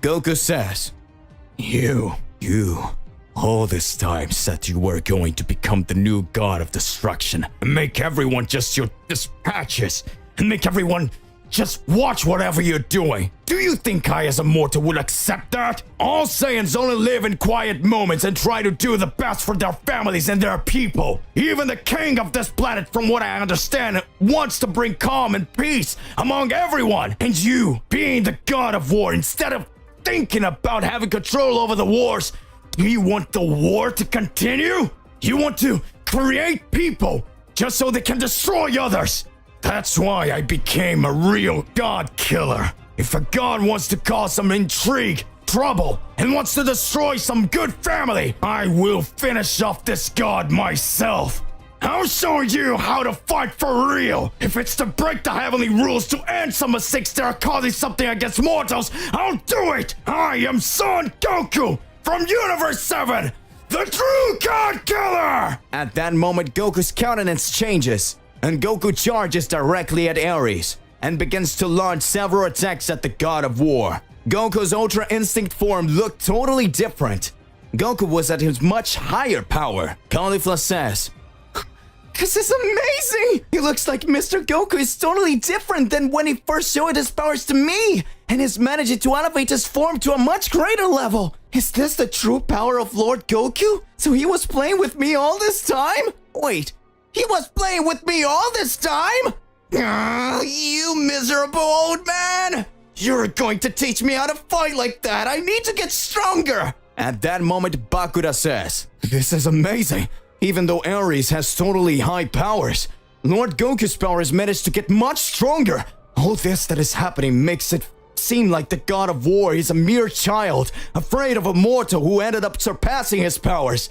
Goku says, You, all this time said you were going to become the new god of destruction and make everyone just your dispatches and make everyone just watch whatever you're doing. Do you think I as a mortal would accept that? All Saiyans only live in quiet moments and try to do the best for their families and their people. Even the king of this planet, from what I understand, wants to bring calm and peace among everyone. And you, being the god of war, instead of thinking about having control over the wars, do you want the war to continue? You want to create people just so they can destroy others. That's why I became a real god killer. If a god wants to cause some intrigue, trouble, and wants to destroy some good family, I will finish off this god myself. I'll show you how to fight for real. If it's to break the heavenly rules to end some mistakes that are causing something against mortals, I'll do it. I am Son Goku from Universe 7, the true god killer. At that moment, Goku's countenance changes, and Goku charges directly at Aries and begins to launch several attacks at the God of War. Goku's Ultra Instinct form looked totally different. Goku was at his much higher power. Caulifla says, "This is amazing! It looks like Mr. Goku is totally different than when he first showed his powers to me, and is managing to elevate his form to a much greater level. Is this the true power of Lord Goku? So he was playing with me all this time? Wait, he was playing with me all this time? You miserable old man! You're going to teach me how to fight like that! I need to get stronger!" At that moment, Bakura says, "This is amazing! Even though Aries has totally high powers, Lord Goku's powers managed to get much stronger. All this that is happening makes it seem like the God of War is a mere child, afraid of a mortal who ended up surpassing his powers."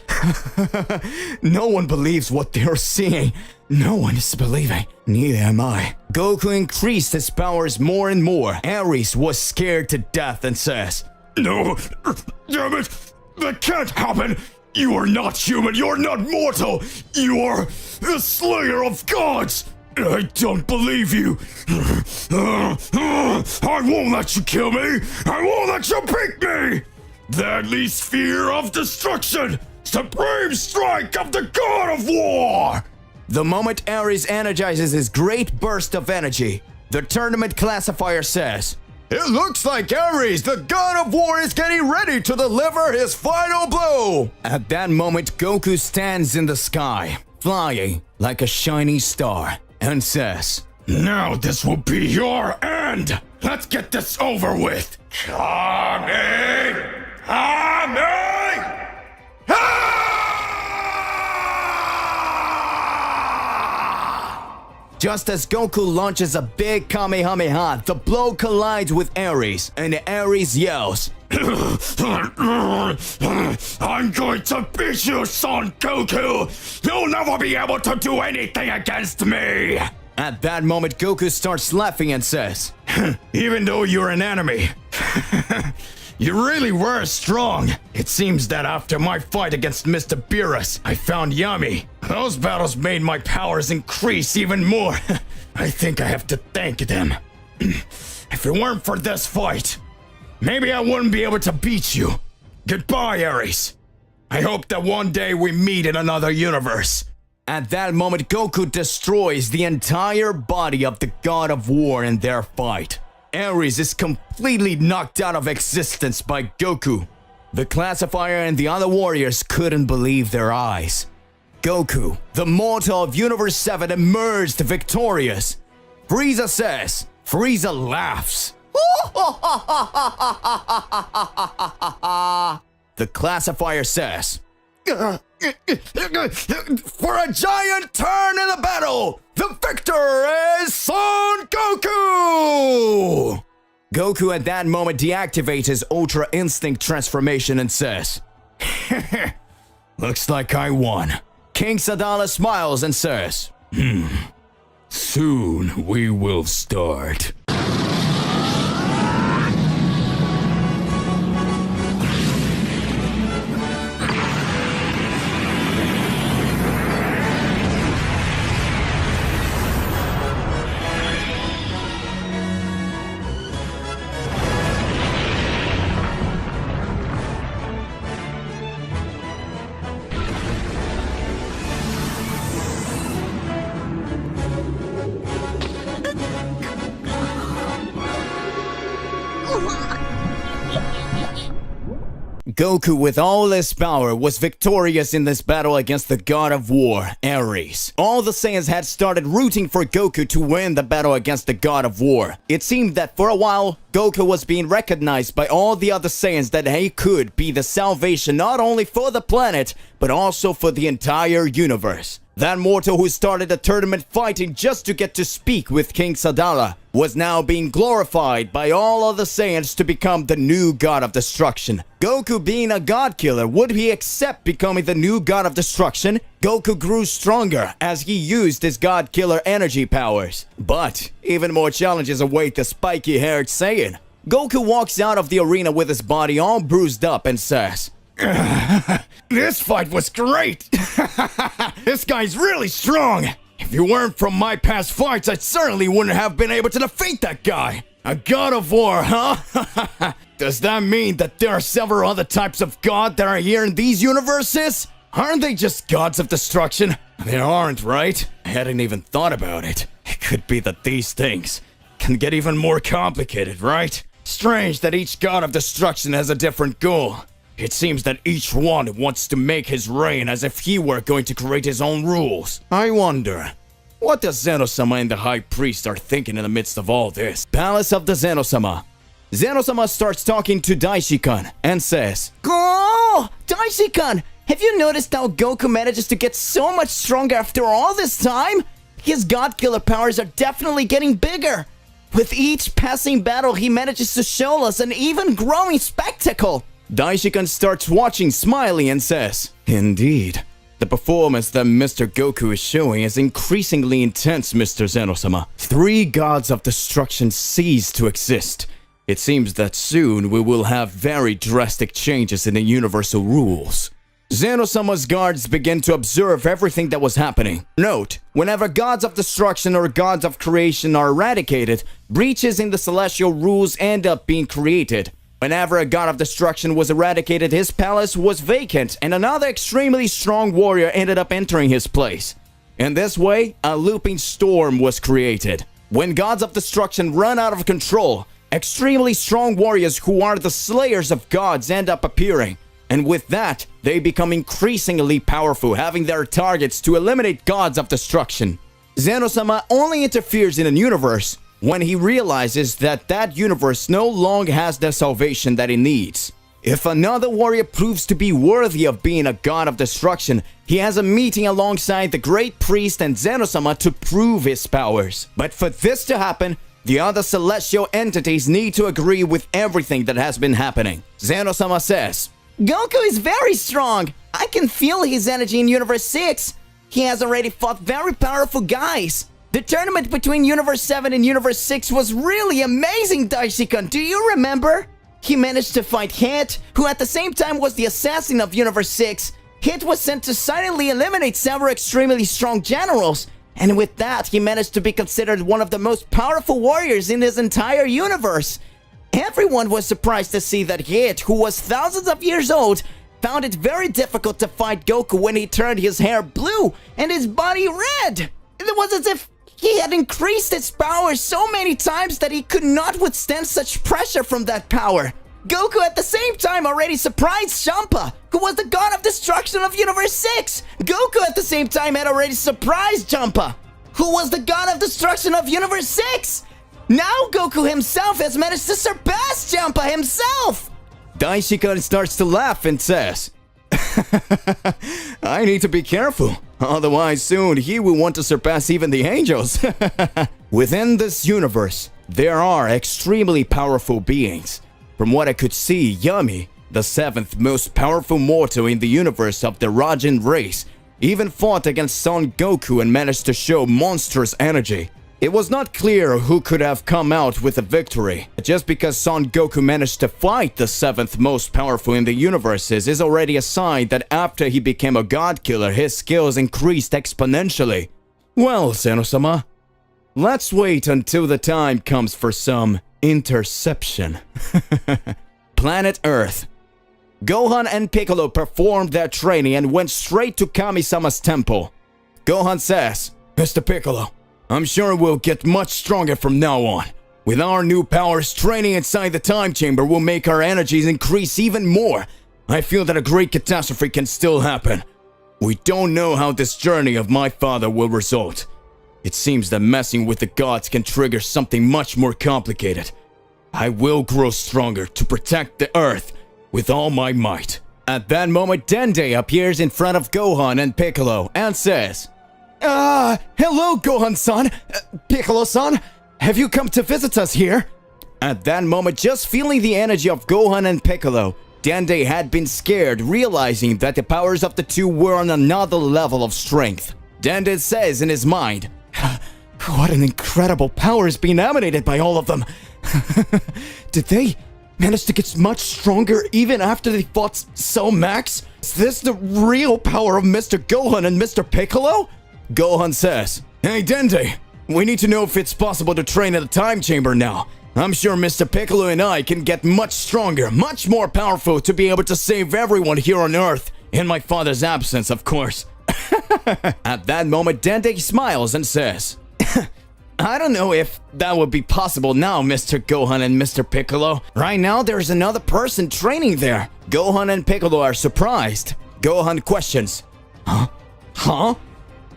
No one believes what they're seeing. No one is believing. Neither am I. Goku increased his powers more and more. Aries was scared to death and says,
"No, damn it, that can't happen. You are not human, you're not mortal. You are the slayer of gods. I don't believe you. I won't let you kill me. I won't let you beat me. Deadly sphere of destruction. Supreme strike of the God of War."
The moment Aries energizes his great burst of energy, the tournament classifier says, "It looks like Aries, the God of War, is getting ready to deliver his final blow." At that moment, Goku stands in the sky, flying like a shining star, and says,
"Now this will be your end. Let's get this over with. Kame! Kame!
Just as Goku launches a big Kamehameha, the blow collides with Aries, and Aries yells,
I'm going to beat you, Son Goku! You'll never be able to do anything against me!
At that moment, Goku starts laughing and says,
"Even though you're an enemy, you really were strong. It seems that after my fight against Mr. Beerus, I found Yami. Those battles made my powers increase even more. I think I have to thank them. If it weren't for this fight, maybe I wouldn't be able to beat you. Goodbye, Aries. I hope that one day we meet in another universe.
At that moment, Goku destroys the entire body of the God of War in their fight. Aries is completely knocked out of existence by Goku. The classifier and the other warriors couldn't believe their eyes. Goku, the mortal of Universe 7, emerged victorious. Frieza says. Frieza laughs. The classifier says. For a giant turn in the battle, the victor is Son Goku! Goku at that moment deactivates his Ultra Instinct transformation and says, looks like I won. King Sadala smiles and says,
Soon we will start.
Goku, with all his power, was victorious in this battle against the God of War, Aries. All the Saiyans had started rooting for Goku to win the battle against the God of War. It seemed that for a while, Goku was being recognized by all the other Saiyans that he could be the salvation not only for the planet, but also for the entire universe. That mortal who started the tournament fighting just to get to speak with King Sadala was now being glorified by all other Saiyans to become the new God of Destruction. Goku being a God killer, would he accept becoming the new God of Destruction? Goku grew stronger as he used his God killer energy powers. But even more challenges await the spiky-haired Saiyan. Goku walks out of the arena with his body all bruised up and says,
This fight was great! This guy's really strong! If you weren't from my past fights, I certainly wouldn't have been able to defeat that guy! A God of War, huh? Does that mean that there are several other types of God that are here in these universes? Aren't they just gods of destruction? They aren't, right? I hadn't even thought about it. It could be that these things can get even more complicated, right? Strange that each god of destruction has a different goal. It seems that each one wants to make his reign as if he were going to create his own rules. I wonder, what does Zeno-sama and the High Priest are thinking in the midst of all this? Palace of the Zeno-sama. Zeno-sama starts talking to Daishikan and says,
Oh, Daishikan, have you noticed how Goku manages to get so much stronger after all this time? His God Killer powers are definitely getting bigger. With each passing battle, he manages to show us an even growing spectacle.
Daishikan starts watching, smiling, and says, Indeed, the performance that Mr. Goku is showing is increasingly intense, Mr. Zeno-sama. 3 gods of destruction cease to exist. It seems that soon we will have very drastic changes in the universal rules. Zeno-sama's guards begin to observe everything that was happening. Note, whenever gods of destruction or gods of creation are eradicated, breaches in the celestial rules end up being created. Whenever a god of destruction was eradicated, his palace was vacant and another extremely strong warrior ended up entering his place. In this way, a looping storm was created. When gods of destruction run out of control, extremely strong warriors who are the slayers of gods end up appearing. And with that, they become increasingly powerful, having their targets to eliminate gods of destruction. Zeno-sama only interferes in a universe when he realizes that that universe no longer has the salvation that it needs. If another warrior proves to be worthy of being a god of destruction, he has a meeting alongside the Great Priest and Zeno-sama to prove his powers. But for this to happen, the other celestial entities need to agree with everything that has been happening. Zeno-sama says,
Goku is very strong. I can feel his energy in Universe 6. He has already fought very powerful guys. The tournament between Universe 7 and Universe 6 was really amazing, Daishikan. Do you remember? He managed to fight Hit, who at the same time was the assassin of Universe 6. Hit was sent to silently eliminate several extremely strong generals. And with that, he managed to be considered one of the most powerful warriors in his entire universe. Everyone was surprised to see that Hit, who was thousands of years old, found it very difficult to fight Goku when he turned his hair blue and his body red. It was as if he had increased his power so many times that he could not withstand such pressure from that power. Goku at the same time already surprised Champa, who was the god of destruction of Universe 6. Goku at the same time had already surprised Champa, who was the god of destruction of Universe 6. Now Goku himself has managed to surpass Champa himself.
Daishika starts to laugh and says, I need to be careful, otherwise soon he will want to surpass even the angels. Within this universe, there are extremely powerful beings. From what I could see, Yami, the 7th most powerful mortal in the universe of the Rajin race, even fought against Son Goku and managed to show monstrous energy. It was not clear who could have come out with a victory. Just because Son Goku managed to fight the 7th most powerful in the universes is already a sign that after he became a god killer, his skills increased exponentially. Well, Zeno-sama, let's wait until the time comes for some interception. Planet Earth. Gohan and Piccolo performed their training and went straight to Kami-sama's temple. Gohan says, Mr. Piccolo, I'm sure we'll get much stronger from now on. With our new powers, training inside the time chamber will make our energies increase even more. I feel that a great catastrophe can still happen. We don't know how this journey of my father will result. It seems that messing with the gods can trigger something much more complicated. I will grow stronger to protect the Earth with all my might. At that moment, Dende appears in front of Gohan and Piccolo and says, hello Gohan-san, Piccolo-san, have you come to visit us here? At that moment, just feeling the energy of Gohan and Piccolo, Dende had been scared, realizing that the powers of the two were on another level of strength. Dende says in his mind, what an incredible power is being emanated by all of them. Did they manage to get much stronger even after they fought Cell Max? Is this the real power of Mr. Gohan and Mr. Piccolo? Gohan says, hey Dende, we need to know if it's possible to train at the time chamber now. I'm sure Mr. Piccolo and I can get much stronger, much more powerful to be able to save everyone here on Earth, in my father's absence, of course. At that moment, Dende smiles and says, I don't know if that would be possible now, Mr. Gohan and Mr. Piccolo. Right now, there's another person training there. Gohan and Piccolo are surprised. Gohan questions, Huh?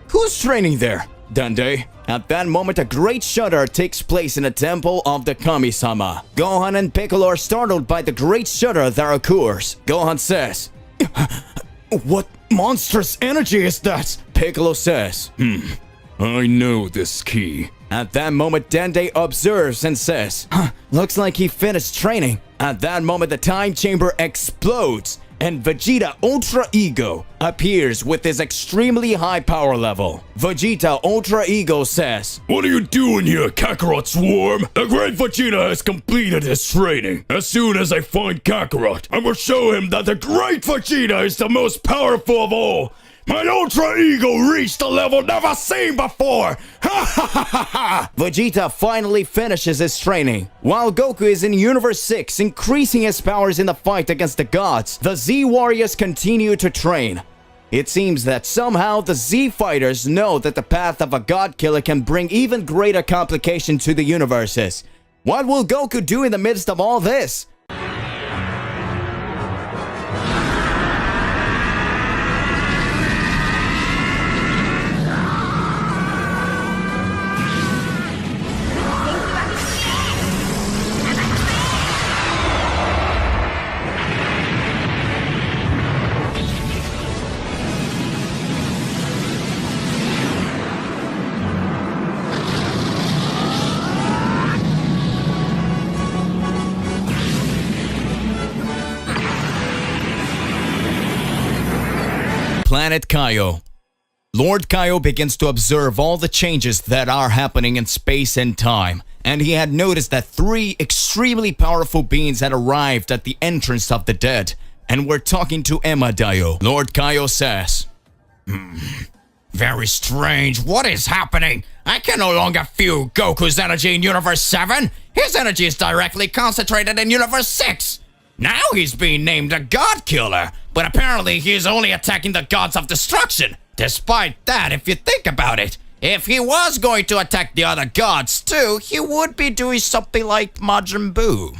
Who's training there? Dende. At that moment, a great shudder takes place in the temple of the Kami-sama. Gohan and Piccolo are startled by the great shudder that occurs. Gohan says, what monstrous energy is that? Piccolo says,
I know this key.
At that moment, Dende observes and says, looks like he finished training. At that moment, the time chamber explodes and Vegeta Ultra Ego appears with his extremely high power level. Vegeta Ultra Ego says,
What are you doing here, Kakarot Swarm? The great Vegeta has completed his training. As soon as I find Kakarot, I will show him that the great Vegeta is the most powerful of all. My Ultra Ego reached a level never seen before! Ha ha ha ha ha!
Vegeta finally finishes his training. While Goku is in Universe 6 increasing his powers in the fight against the gods, the Z Warriors continue to train. It seems that somehow the Z Fighters know that the path of a god killer can bring even greater complication to the universes. What will Goku do in the midst of all this? Planet Caio. Lord Caio begins to observe all the changes that are happening in space and time, and he had noticed that 3 extremely powerful beings had arrived at the entrance of the dead and were talking to Emma Dio. Lord Caio says,
Very strange. What is happening? I can no longer feel Goku's energy in Universe 7. His energy is directly concentrated in Universe 6. Now he's being named a God Killer, but apparently he's only attacking the gods of destruction. Despite that, if you think about it, if he was going to attack the other gods too, he would be doing something like Majin Buu.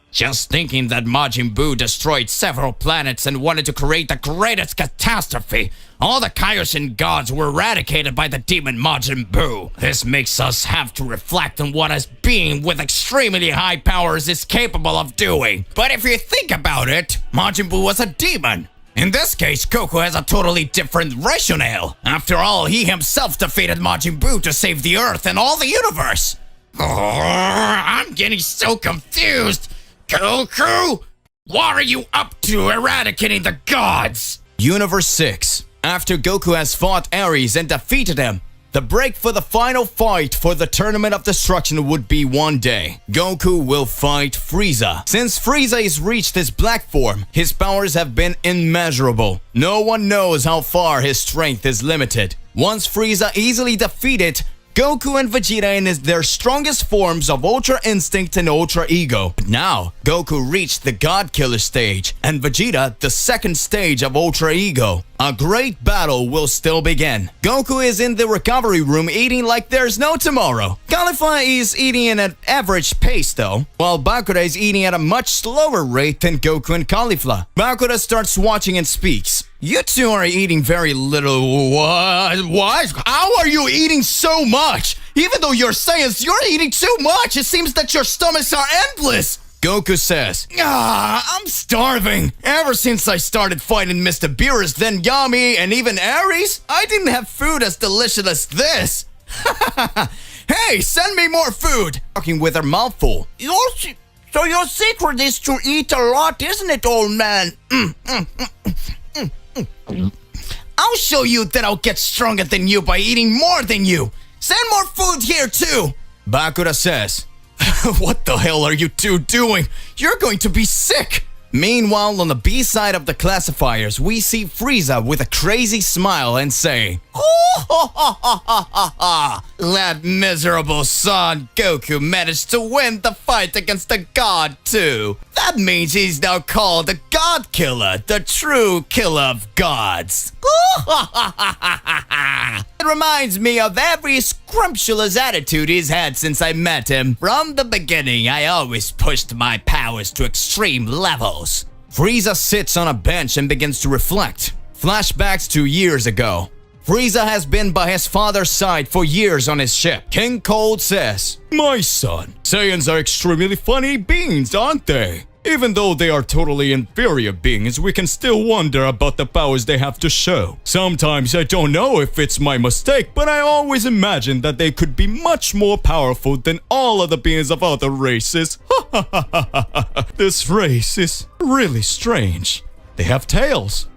Just thinking that Majin Buu destroyed several planets and wanted to create the greatest catastrophe. All the Kaioshin gods were eradicated by the demon Majin Buu. This makes us have to reflect on what a being with extremely high powers is capable of doing. But if you think about it, Majin Buu was a demon. In this case, Goku has a totally different rationale. After all, he himself defeated Majin Buu to save the Earth and all the universe. I'm getting so confused. Goku, what are you up to eradicating the gods? Universe 6. After Goku has fought Aries and defeated him, the break for the final fight for the Tournament of Destruction would be one day. Goku will fight Frieza. Since Frieza has reached his black form, his powers have been immeasurable. No one knows how far his strength is limited. Once Frieza easily defeated, Goku and Vegeta in their strongest forms of Ultra Instinct and Ultra Ego. But now, Goku reached the God Killer stage, and Vegeta the second stage of Ultra Ego. A great battle will still begin. Goku is in the recovery room eating like there's no tomorrow. Caulifla is eating at an average pace though, while Bakura is eating at a much slower rate than Goku and Caulifla. Bakura starts watching and speaks. You two are eating very little. What? How are you eating so much? Even though you're Saiyans, you're eating too much. It seems that your stomachs are endless. Goku says, I'm starving. Ever since I started fighting Mr. Beerus, then Yami, and even Aries, I didn't have food as delicious as this. Hey, send me more food. Talking with her mouth full. So your secret is to eat a lot, isn't it, old man? I'll show you that I'll get stronger than you by eating more than you. Send more food here too. Bakura says, what the hell are you two doing? You're going to be sick! Meanwhile, on the B side of the classifiers, we see Frieza with a crazy smile and say, that miserable son Goku managed to win the fight against the god too. That means he's now called the God Killer, the true killer of gods. It reminds me of every scrumptious attitude he's had since I met him. From the beginning, I always pushed my powers to extreme levels. Frieza sits on a bench and begins to reflect. Flashbacks to years ago. Frieza has been by his father's side for years on his ship. King Cold says, my son, Saiyans are extremely funny beings, aren't they? Even though they are totally inferior beings, we can still wonder about the powers they have to show. Sometimes I don't know if it's my mistake, but I always imagine that they could be much more powerful than all of the beings of other races. This race is really strange. They have tails.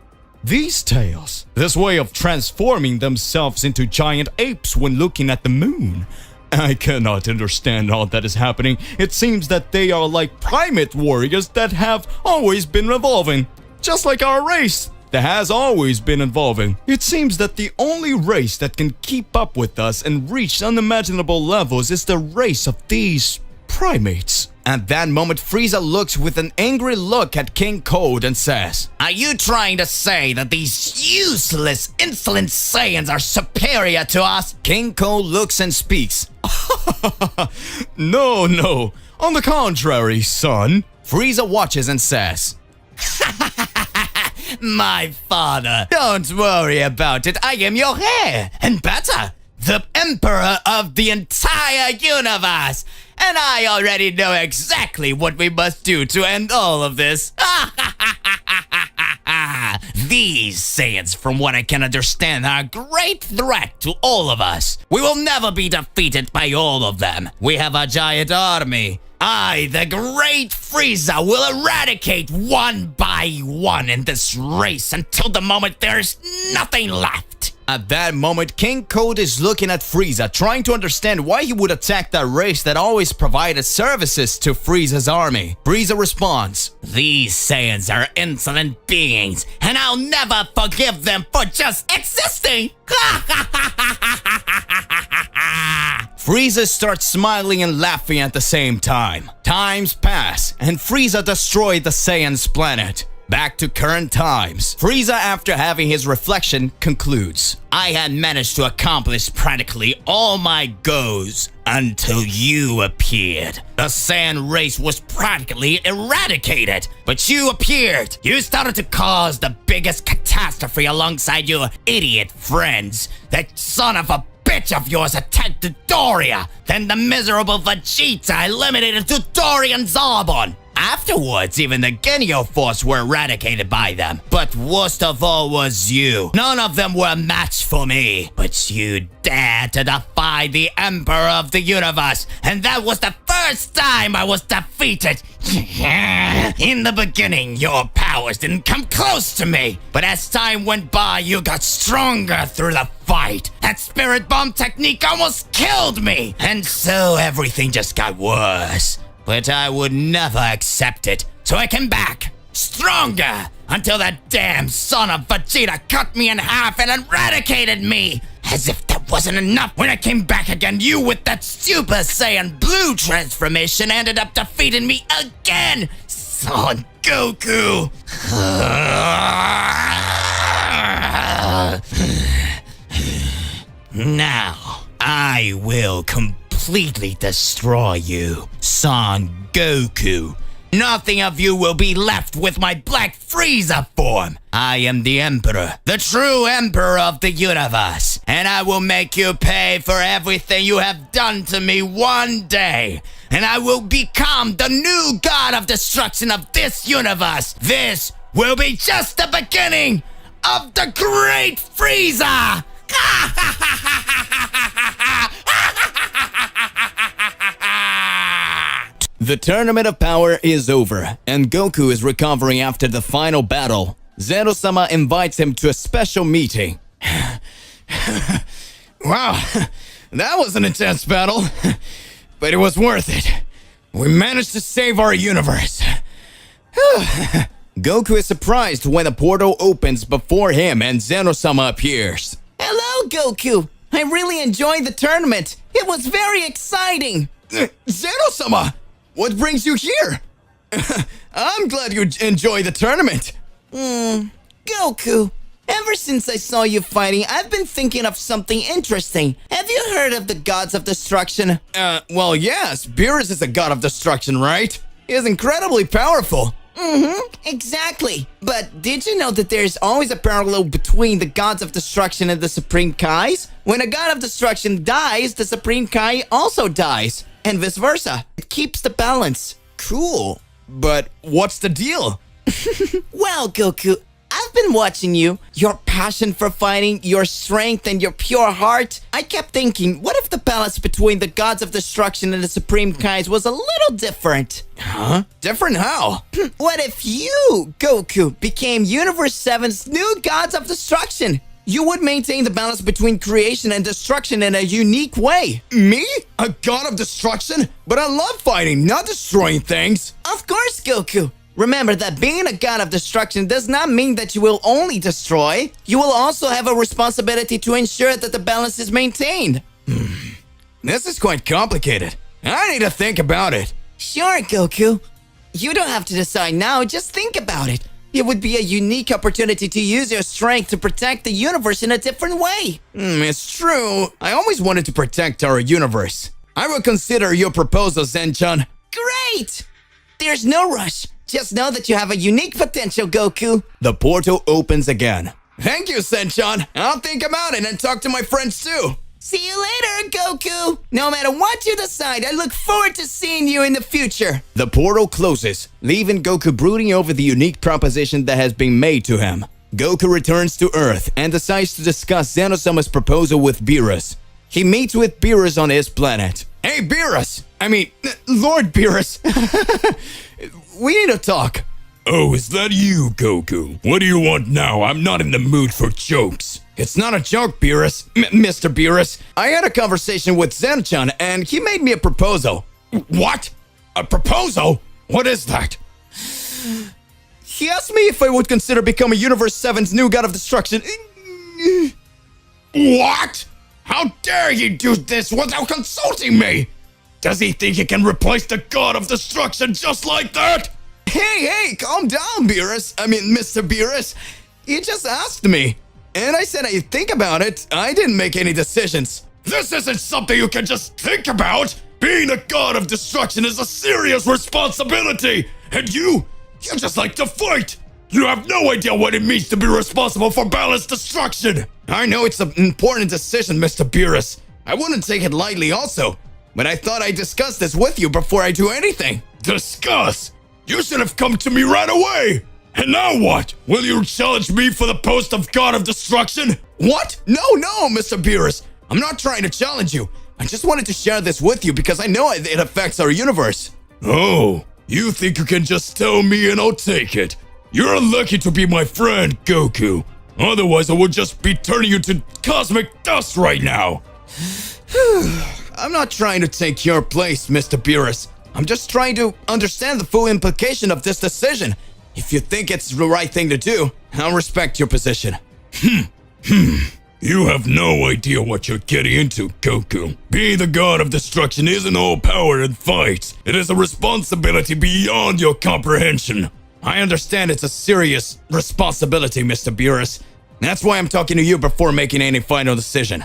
These tails. This way of transforming themselves into giant apes when looking at the moon. I cannot understand all that is happening. It seems that they are like primate warriors that have always been evolving. Just like our race that has always been evolving. It seems that the only race that can keep up with us and reach unimaginable levels is the race of these primates. At that moment, Frieza looks with an angry look at King Cold and says, are you trying to say that these useless, insolent Saiyans are superior to us? King Cold looks and speaks. No. On the contrary, son. Frieza watches and says, my father, don't worry about it. I am your heir, and better, the emperor of the entire universe. And I already know exactly what we must do to end all of this. These Saiyans, from what I can understand, are a great threat to all of us. We will never be defeated by all of them. We have a giant army. I, the great Frieza, will eradicate one by one in this race until the moment there's nothing left.
At that moment, King Code is looking at Frieza, trying to understand why he would attack that race that always provided services to Frieza's army. Frieza responds, "These Saiyans are insolent beings, and I'll never forgive them for just existing!" Frieza starts smiling and laughing at the same time. Times pass, and Frieza destroyed the Saiyan's planet. Back to current times. Frieza, after having his reflection, concludes, "I had managed to accomplish practically all my goals until you appeared. The Saiyan race was practically eradicated, but you appeared. You started to cause the biggest catastrophe alongside your idiot friends. That son of a bitch of yours attacked Dodoria. Then the miserable Vegeta eliminated Dodoria and Zarbon. Afterwards, even the Genio Force were eradicated by them. But worst of all was you. None of them were a match for me. But you dared to defy the Emperor of the Universe, and that was the first time I was defeated. In the beginning, your powers didn't come close to me. But as time went by, you got stronger through the fight. That spirit bomb technique almost killed me. And so everything just got worse. But I would never accept it, so I came back, stronger, until that damn son of Vegeta cut me in half and eradicated me. As if that wasn't enough, when I came back again, you with that Super Saiyan Blue transformation ended up defeating me again. Son Goku. Now, I will completely destroy you, Son Goku. Nothing of you will be left with my Black Frieza form. I am the Emperor, the true Emperor of the universe, and I will make you pay for everything you have done to me one day. And I will become the new God of destruction of this universe. This will be just the beginning of the Great Frieza! The Tournament of Power is over, and Goku is recovering after the final battle. Zeno-sama invites him to a special meeting.
Wow, that was an intense battle, but it was worth it. We managed to save our universe.
Goku is surprised when the portal opens before him and Zeno-sama appears.
Hello, Goku! I really enjoyed the tournament. It was very exciting.
Zeno-sama, what brings you here? I'm glad you enjoy the tournament.
Goku, ever since I saw you fighting, I've been thinking of something interesting. Have you heard of the Gods of Destruction?
Well, yes, Beerus is a god of destruction, right? He is incredibly powerful.
Exactly. But did you know that there's always a parallel between the Gods of Destruction and the Supreme Kais? When a God of Destruction dies, the Supreme Kai also dies. And vice versa. It keeps the balance.
Cool. But what's the deal?
Well, Goku, I've been watching you. Your passion for fighting, your strength, and your pure heart. I kept thinking, what if the balance between the Gods of Destruction and the Supreme Kais was a little different?
Huh? Different how?
What if you, Goku, became Universe 7's new Gods of Destruction? You would maintain the balance between creation and destruction in a unique way.
Me? A god of destruction? But I love fighting, not destroying things.
Of course, Goku. Remember that being a god of destruction does not mean that you will only destroy. You will also have a responsibility to ensure that the balance is maintained.
This is quite complicated. I need to think about it.
Sure, Goku. You don't have to decide now, just think about it. It would be a unique opportunity to use your strength to protect the universe in a different way.
It's true. I always wanted to protect our universe. I will consider your proposal, Zen-chan.
Great! There's no rush. Just know that you have a unique potential, Goku.
The portal opens again.
Thank you, Zen-chan. I'll think about it and talk to my friends too.
See you later, Goku! No matter what you decide, I look forward to seeing you in the future!
The portal closes, leaving Goku brooding over the unique proposition that has been made to him. Goku returns to Earth and decides to discuss Zeno-sama's proposal with Beerus. He meets with Beerus on his planet.
Hey, Beerus! Lord Beerus! We need to talk.
Oh, is that you, Goku? What do you want now? I'm not in the mood for jokes.
It's not a joke, Beerus. Mr. Beerus. I had a conversation with Zen-chan, and he made me a proposal.
What? A proposal? What is that?
He asked me if I would consider becoming Universe 7's new God of Destruction.
What? How dare you do this without consulting me? Does he think he can replace the God of Destruction just like that?
Hey, calm down, Beerus. Mr. Beerus. You just asked me. And I said I'd think about it. I didn't make any decisions.
This isn't something you can just think about. Being a God of Destruction is a serious responsibility. And you just like to fight. You have no idea what it means to be responsible for balanced destruction.
I know it's an important decision, Mr. Beerus. I wouldn't take it lightly also. But I thought I'd discuss this with you before I do anything.
Discuss? You should have come to me right away. And now what? Will you challenge me for the post of God of Destruction?
What? No, Mr. Beerus. I'm not trying to challenge you. I just wanted to share this with you because I know it affects our universe.
Oh, you think you can just tell me and I'll take it? You're unlucky to be my friend, Goku. Otherwise, I would just be turning you to cosmic dust right now.
I'm not trying to take your place, Mr. Beerus. I'm just trying to understand the full implication of this decision. If you think it's the right thing to do, I'll respect your position.
You have no idea what you're getting into, Goku. Being the God of Destruction isn't all power and fight. It is a responsibility beyond your comprehension.
I understand it's a serious responsibility, Mr. Beerus. That's why I'm talking to you before making any final decision.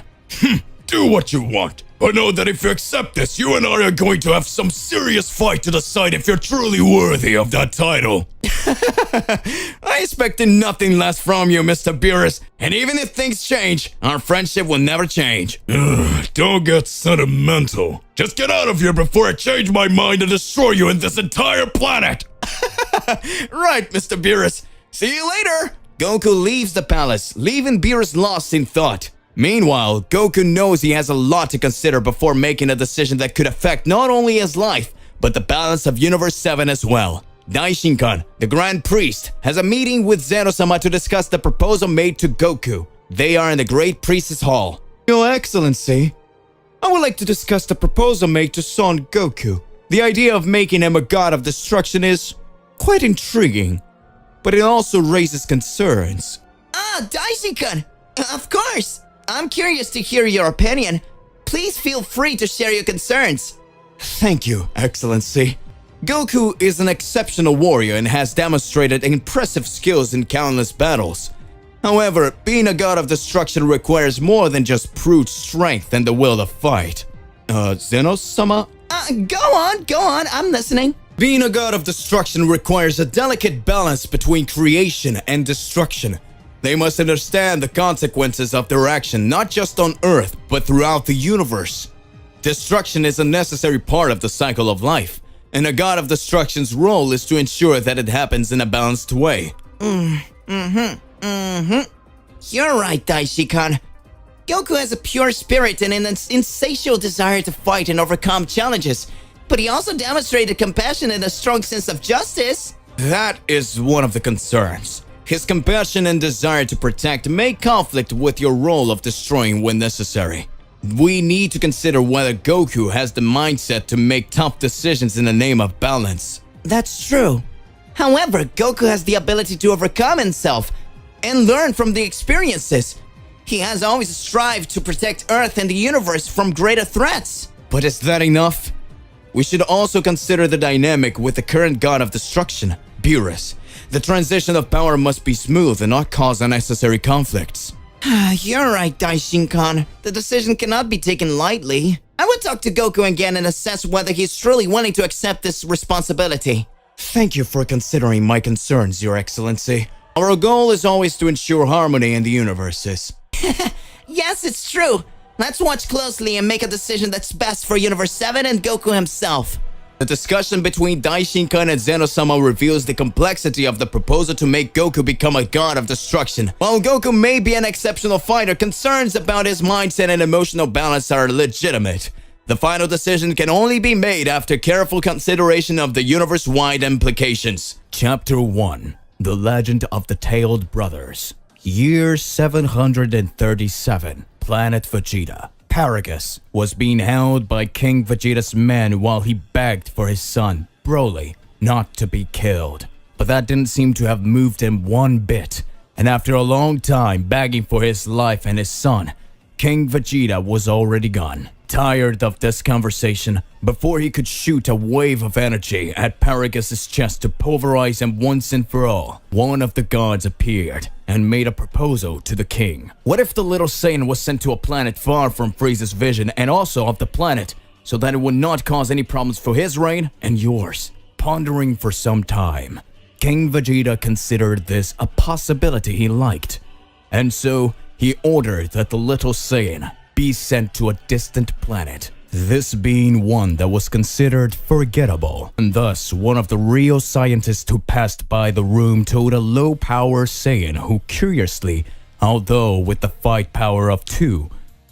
Do what you want. But know that if you accept this, you and I are going to have some serious fight to decide if you're truly worthy of that title.
I expected nothing less from you, Mr. Beerus. And even if things change, our friendship will never change.
Don't get sentimental. Just get out of here before I change my mind and destroy you and this entire planet.
Right, Mr. Beerus. See you later. Goku leaves the palace, leaving Beerus lost in thought. Meanwhile, Goku knows he has a lot to consider before making a decision that could affect not only his life, but the balance of Universe 7 as well. Daishinkan, the Grand Priest, has a meeting with Zeno-sama to discuss the proposal made to Goku. They are in the Great Priestess Hall. Your Excellency, I would like to discuss the proposal made to Son Goku. The idea of making him a god of destruction is quite intriguing, but it also raises concerns.
Daishinkan, of course. I'm curious to hear your opinion. Please feel free to share your concerns.
Thank you, Excellency. Goku is an exceptional warrior and has demonstrated impressive skills in countless battles. However, being a god of destruction requires more than just brute strength and the will to fight. Zeno-sama?
Go on, I'm listening.
Being a god of destruction requires a delicate balance between creation and destruction. They must understand the consequences of their action not just on Earth, but throughout the universe. Destruction is a necessary part of the cycle of life, and a god of destruction's role is to ensure that it happens in a balanced way.
You're right, Daishinkan. Goku has a pure spirit and an insatiable desire to fight and overcome challenges, but he also demonstrated compassion and a strong sense of justice.
That is one of the concerns. His compassion and desire to protect may conflict with your role of destroying when necessary. We need to consider whether Goku has the mindset to make tough decisions in the name of balance.
That's true. However, Goku has the ability to overcome himself and learn from the experiences. He has always strived to protect Earth and the universe from greater threats.
But is that enough? We should also consider the dynamic with the current god of destruction, Beerus. The transition of power must be smooth and not cause unnecessary conflicts.
You're right, Daishinkan. The decision cannot be taken lightly. I would talk to Goku again and assess whether he's truly willing to accept this responsibility.
Thank you for considering my concerns, Your Excellency. Our goal is always to ensure harmony in the universes.
Yes, it's true. Let's watch closely and make a decision that's best for Universe 7 and Goku himself.
The discussion between Daishinkan and Zeno-sama reveals the complexity of the proposal to make Goku become a god of destruction. While Goku may be an exceptional fighter, concerns about his mindset and emotional balance are legitimate. The final decision can only be made after careful consideration of the universe-wide implications. Chapter 1: The Legend of the Tailed Brothers.
Year 737, Planet Vegeta. Paragus was being held by King Vegeta's men while he begged for his son, Broly, not to be killed. But that didn't seem to have moved him one bit, and after a long time begging for his life and his son, King Vegeta was already gone. Tired of this conversation, before he could shoot a wave of energy at Paragus' chest to pulverize him once and for all, one of the gods appeared and made a proposal to the king. What if the little Saiyan was sent to a planet far from Frieza's vision and also of the planet, so that it would not cause any problems for his reign and yours? Pondering for some time, King Vegeta considered this a possibility he liked, and so he ordered that the little Saiyan be sent to a distant planet, this being one that was considered forgettable. And thus, one of the real scientists who passed by the room told a low-power Saiyan who curiously, although with the fight power of 2,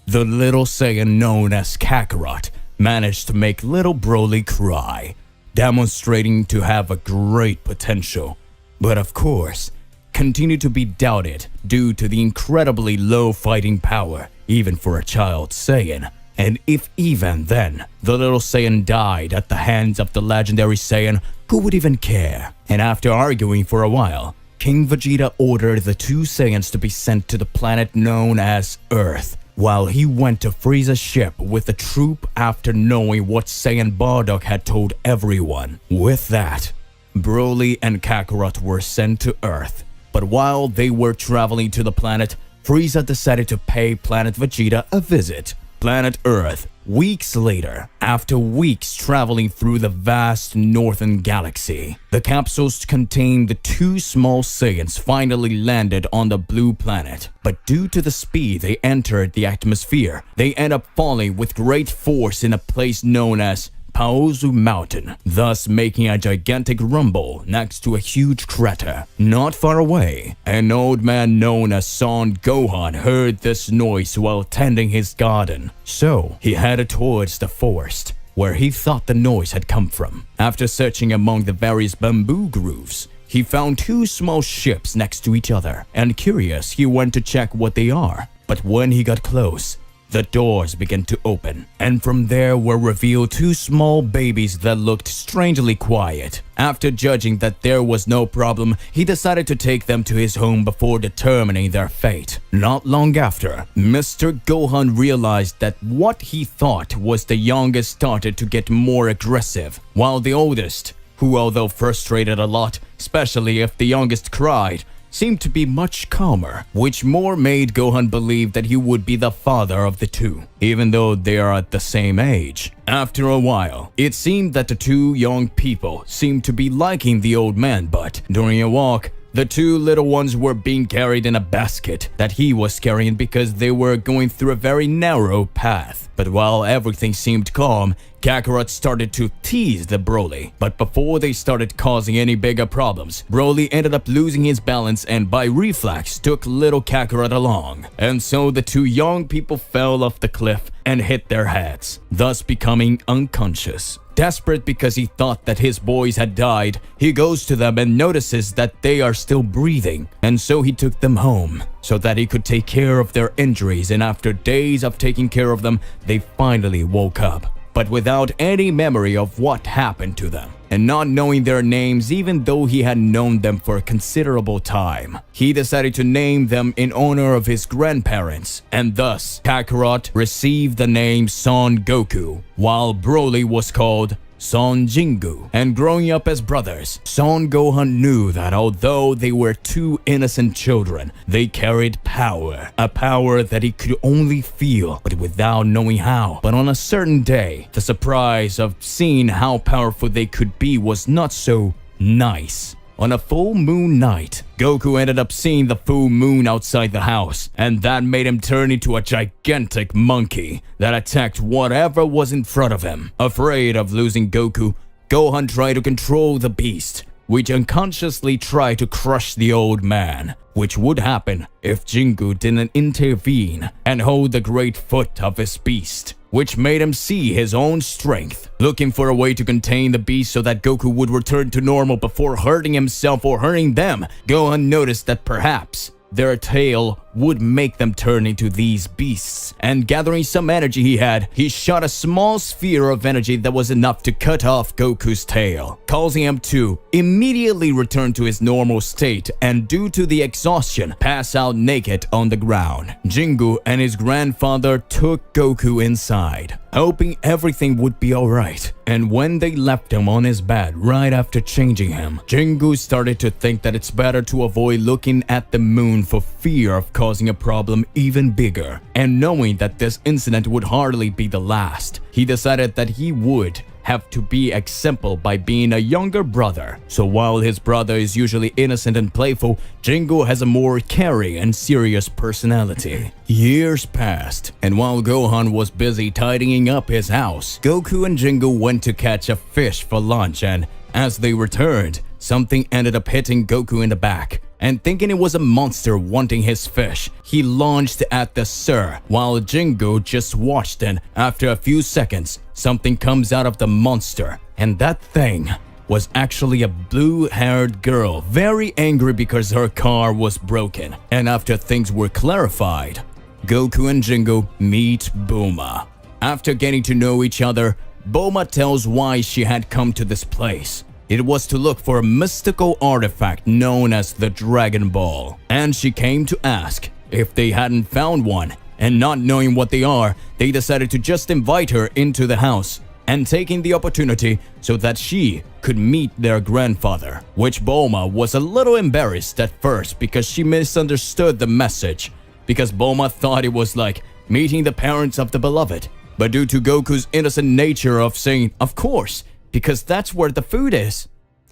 the little Saiyan known as Kakarot managed to make little Broly cry, demonstrating to have a great potential. But of course, continued to be doubted due to the incredibly low fighting power, even for a child Saiyan. And if even then, the little Saiyan died at the hands of the legendary Saiyan, who would even care? And after arguing for a while, King Vegeta ordered the 2 Saiyans to be sent to the planet known as Earth, while he went to Frieza's ship with the troop after knowing what Saiyan Bardock had told everyone. With that, Broly and Kakarot were sent to Earth. But while they were traveling to the planet, Frieza decided to pay Planet Vegeta a visit. Planet Earth. Weeks later, after weeks traveling through the vast northern galaxy, the capsules containing the 2 small Saiyans finally landed on the blue planet. But due to the speed they entered the atmosphere, they end up falling with great force in a place known as Paozu Mountain, thus making a gigantic rumble next to a huge crater. Not far away, an old man known as Son Gohan heard this noise while tending his garden. So, he headed towards the forest, where he thought the noise had come from. After searching among the various bamboo grooves, he found 2 small ships next to each other, and curious, he went to check what they are. But when he got close, the doors began to open, and from there were revealed 2 small babies that looked strangely quiet. After judging that there was no problem, he decided to take them to his home before determining their fate. Not long after, Mr. Gohan realized that what he thought was the youngest started to get more aggressive, while the oldest, who although frustrated a lot, especially if the youngest cried, seemed to be much calmer, which more made Gohan believe that he would be the father of the 2, even though they are at the same age. After a while, it seemed that the 2 young people seemed to be liking the old man, but during a walk, the 2 little ones were being carried in a basket that he was carrying because they were going through a very narrow path. But while everything seemed calm, Kakarot started to tease the Broly. But before they started causing any bigger problems, Broly ended up losing his balance and by reflex took little Kakarot along. And so the 2 young people fell off the cliff and hit their heads, thus becoming unconscious. Desperate because he thought that his boys had died, he goes to them and notices that they are still breathing, and so he took them home so that he could take care of their injuries, and after days of taking care of them, they finally woke up, but without any memory of what happened to them. And not knowing their names even though he had known them for a considerable time, he decided to name them in honor of his grandparents, and thus Kakarot received the name Son Goku, while Broly was called Son Jingu. And growing up as brothers, Son Gohan knew that although they were 2 innocent children, they carried power, a power that he could only feel, but without knowing how. But on a certain day, the surprise of seeing how powerful they could be was not so nice. On a full moon night, Goku ended up seeing the full moon outside the house, and that made him turn into a gigantic monkey that attacked whatever was in front of him. Afraid of losing Goku, Gohan tried to control the beast, which unconsciously tried to crush the old man, which would happen if Jingu didn't intervene and hold the great foot of his beast, which made him see his own strength. Looking for a way to contain the beast so that Goku would return to normal before hurting himself or hurting them, Gohan noticed that perhaps
their tail would make them turn into these beasts. And gathering some energy he had, he shot a small sphere of energy that was enough to cut off Goku's tail, causing him to immediately return to his normal state and, due to the exhaustion, pass out naked on the ground. Jingu and his grandfather took Goku inside, hoping everything would be alright. And when they left him on his bed right after changing him, Jingu started to think that it's better to avoid looking at the moon for fear of causing a problem even bigger. And knowing that this incident would hardly be the last, he decided that he would have to be example by being a younger brother. So while his brother is usually innocent and playful, Jingu has a more caring and serious personality. Years passed, and while Gohan was busy tidying up his house, Goku and Jingu went to catch a fish for lunch, and as they returned, something ended up hitting Goku in the back. And thinking it was a monster wanting his fish, he launched at the sir, while Jingu just watched, and after a few seconds, something comes out of the monster, and that thing was actually a blue-haired girl, very angry because her car was broken. And after things were clarified, Goku and Jingu meet Bulma. After getting to know each other, Bulma tells why she had come to this place. It was to look for a mystical artifact known as the Dragon Ball, and she came to ask if they hadn't found one, and not knowing what they are, they decided to just invite her into the house, and taking the opportunity so that she could meet their grandfather, which Bulma was a little embarrassed at first because she misunderstood the message, because Bulma thought it was like meeting the parents of the beloved, but due to Goku's innocent nature of saying, of course, because that's where the food is,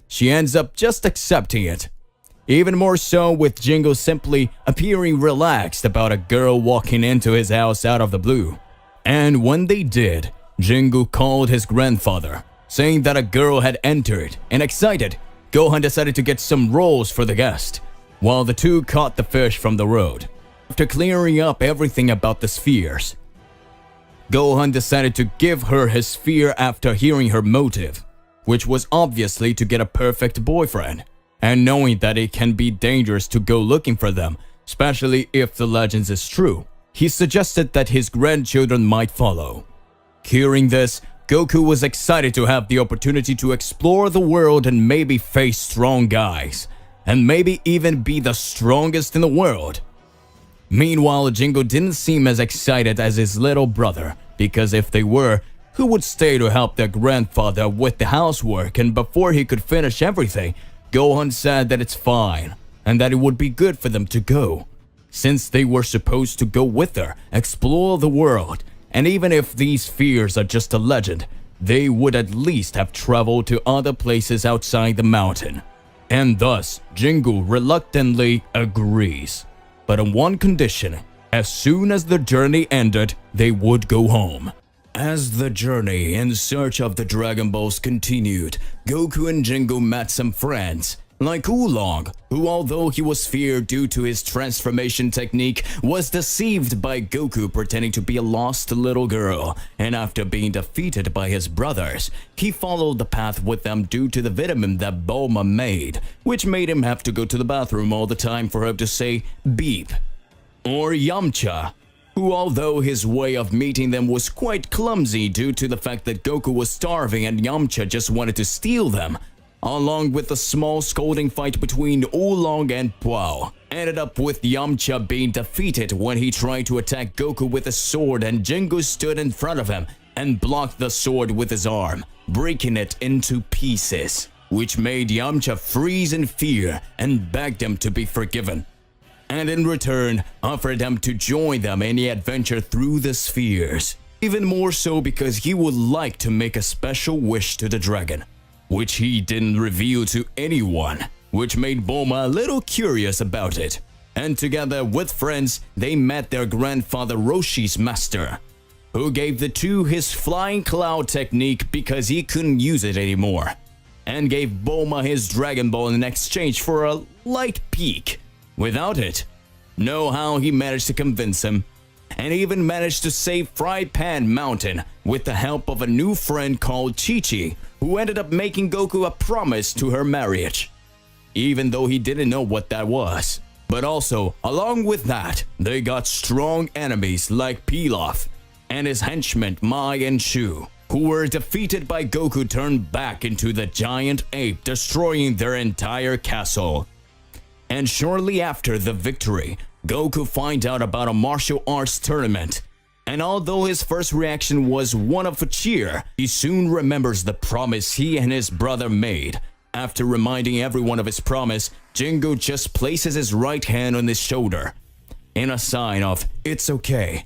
she ends up just accepting it. Even more so with Jingu simply appearing relaxed about a girl walking into his house out of the blue. And when they did, Jingu called his grandfather, saying that a girl had entered, and excited, Gohan decided to get some rolls for the guest, while the two caught the fish from the road. After clearing up everything about the spheres, Gohan decided to give her his sphere after hearing her motive, which was obviously to get a perfect boyfriend, and knowing that it can be dangerous to go looking for them, especially if the legends is true. He suggested that his grandchildren might follow. Hearing this, Goku was excited to have the opportunity to explore the world and maybe face strong guys, and maybe even be the strongest in the world. Meanwhile, Jingu didn't seem as excited as his little brother, because if they were, who would stay to help their grandfather with the housework? And before he could finish everything, Gohan said that it's fine, and that it would be good for them to go, since they were supposed to go with her, explore the world, and even if these spheres are just a legend, they would at least have traveled to other places outside the mountain. And thus, Jingu reluctantly agrees, but on one condition: as soon as the journey ended, they would go home. As the journey in search of the Dragon Balls continued, Goku and Jingu met some friends, like Oolong, who, although he was feared due to his transformation technique, was deceived by Goku pretending to be a lost little girl, and after being defeated by his brothers, he followed the path with them due to the vitamin that Bulma made, which made him have to go to the bathroom all the time for him to say beep. Or Yamcha, who, although his way of meeting them was quite clumsy due to the fact that Goku was starving and Yamcha just wanted to steal them, along with a small scolding fight between Oolong and Puao, ended up with Yamcha being defeated when he tried to attack Goku with a sword, and Jingu stood in front of him and blocked the sword with his arm, breaking it into pieces, which made Yamcha freeze in fear and begged him to be forgiven, and in return offered him to join them in the adventure through the spheres. Even more so because he would like to make a special wish to the dragon, which he didn't reveal to anyone, which made Bulma a little curious about it. And together with friends, they met their grandfather Roshi's master, who gave the two his flying cloud technique because he couldn't use it anymore, and gave Bulma his Dragon Ball in exchange for a light peek. Without it, know how he managed to convince him, and even managed to save Fry Pan Mountain with the help of a new friend called Chi-Chi, who ended up making Goku a promise to her marriage, even though he didn't know what that was.
But also, along with that, they got strong enemies like Pilaf and his henchmen Mai and Shu, who were defeated by Goku turned back into the giant ape, destroying their entire castle. And shortly after the victory, Goku finds out about a martial arts tournament. And although his first reaction was one of cheer, he soon remembers the promise he and his brother made. After reminding everyone of his promise, Jingo just places his right hand on his shoulder in a sign of "it's okay."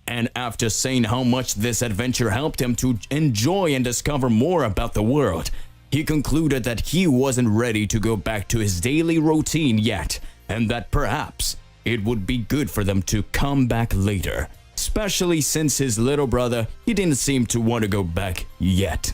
And after saying how much this adventure helped him to enjoy and discover more about the world, he concluded that he wasn't ready to go back to his daily routine yet, and that perhaps it would be good for them to come back later. Especially since his little brother, he didn't seem to want to go back yet.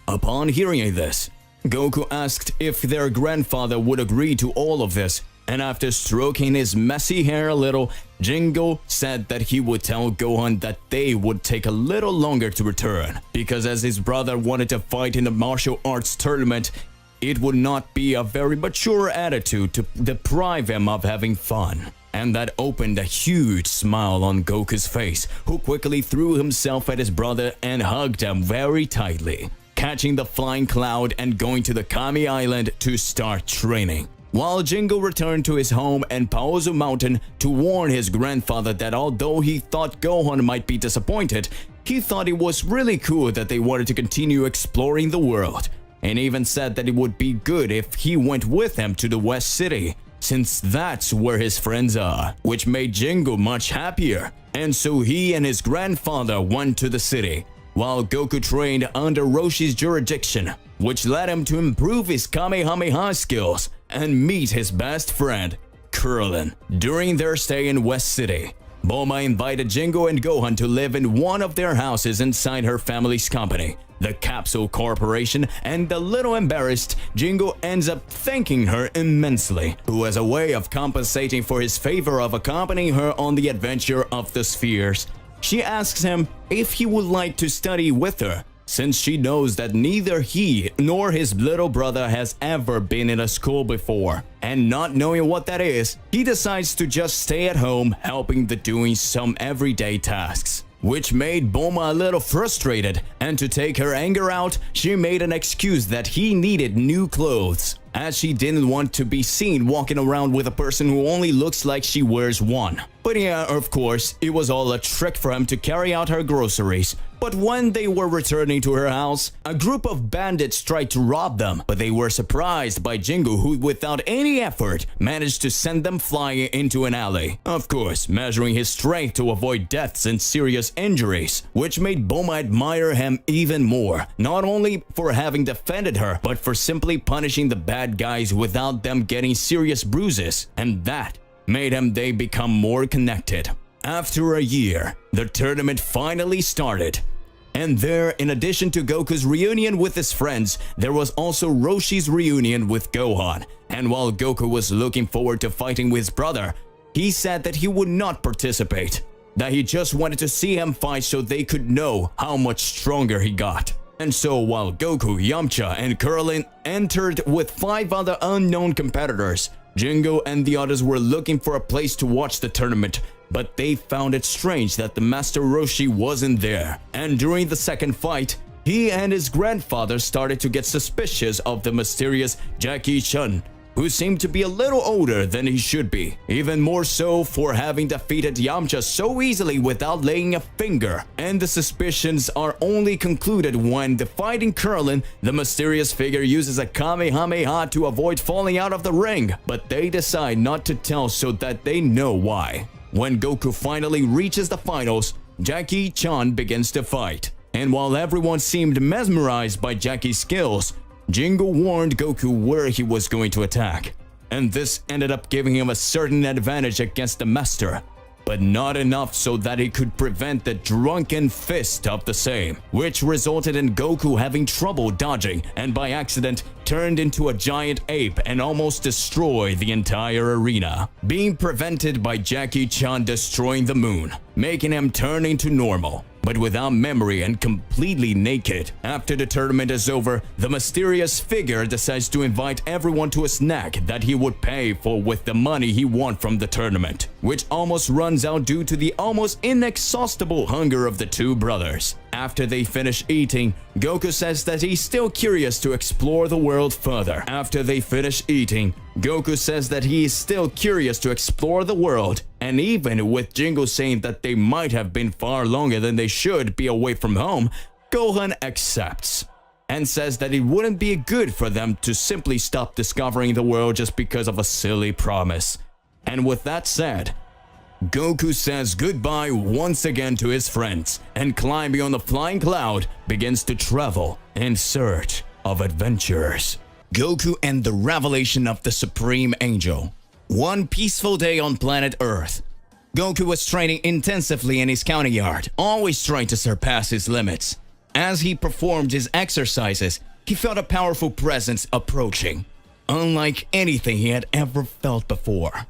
Upon hearing this, Goku asked if their grandfather would agree to all of this, and after stroking his messy hair a little, Jingo said that he would tell Gohan that they would take a little longer to return, because as his brother wanted to fight in the martial arts tournament, it would not be a very mature attitude to deprive him of having fun. And that opened a huge smile on Goku's face, who quickly threw himself at his brother and hugged him very tightly, catching the flying cloud and going to the Kami Island to start training. While Jingo returned to his home in Paozu Mountain to warn his grandfather that although he thought Gohan might be disappointed, he thought it was really cool that they wanted to continue exploring the world, and even said that it would be good if he went with him to the West City, since that's where his friends are, which made Jingo much happier. And so he and his grandfather went to the city, while Goku trained under Roshi's jurisdiction, which led him to improve his Kamehameha skills and meet his best friend, Krillin. During their stay in West City, Bulma invited Jingo and Gohan to live in one of their houses inside her family's company, the Capsule Corporation, and a little embarrassed, Jingo ends up thanking her immensely, who as a way of compensating for his favor of accompanying her on the adventure of the spheres, she asks him if he would like to study with her, since she knows that neither he nor his little brother has ever been in a school before. And not knowing what that is, he decides to just stay at home helping the doing some everyday tasks, which made Bulma a little frustrated, and to take her anger out, she made an excuse that he needed new clothes, as she didn't want to be seen walking around with a person who only looks like she wears one. But yeah, of course, it was all a trick for him to carry out her groceries. But when they were returning to her house, a group of bandits tried to rob them, but they were surprised by Jingo, who without any effort managed to send them flying into an alley. Of course, measuring his strength to avoid deaths and serious injuries, which made Bulma admire him even more, not only for having defended her, but for simply punishing the bad guys without them getting serious bruises, and that made they become more connected. After a year, the tournament finally started. And there, in addition to Goku's reunion with his friends, there was also Roshi's reunion with Gohan. And while Goku was looking forward to fighting with his brother, he said that he would not participate, that he just wanted to see him fight so they could know how much stronger he got. And so while Goku, Yamcha, and Krillin entered with 5 other unknown competitors, Jingo and the others were looking for a place to watch the tournament, but they found it strange that the Master Roshi wasn't there. And during the second fight, he and his grandfather started to get suspicious of the mysterious Jackie Chun, who seemed to be a little older than he should be, even more so for having defeated Yamcha so easily without laying a finger. And the suspicions are only concluded when, defeating Krillin, the mysterious figure uses a Kamehameha to avoid falling out of the ring, but they decide not to tell so that they know why. When Goku finally reaches the finals, Jackie Chan begins to fight, and while everyone seemed mesmerized by Jackie's skills, Jingo warned Goku where he was going to attack, and this ended up giving him a certain advantage against the master, but not enough so that he could prevent the drunken fist of the same, which resulted in Goku having trouble dodging and by accident turned into a giant ape and almost destroyed the entire arena, being prevented by Jackie Chan destroying the moon, making him turn into normal.
but without memory and completely naked. After the tournament is over, the mysterious figure decides to invite everyone to a snack that he would pay for with the money he won from the tournament, which almost runs out due to the almost inexhaustible hunger of the two brothers. After they finish eating, Goku says that he's still curious to explore the world further. After they finish eating, Goku says that he is still curious to explore the world, and even with Jingo saying that they might have been far longer than they should be away from home, Gohan accepts and says that it wouldn't be good for them to simply stop discovering the world just because of a silly promise. And with that said, Goku says goodbye once again to his friends and climbing on the flying cloud begins to travel in search of adventures. Goku and the revelation of the Supreme Angel. One peaceful day on planet Earth. Goku was training intensively in his counting yard, always trying to surpass his limits. As he performed his exercises, he felt a powerful presence approaching, unlike anything he had ever felt before.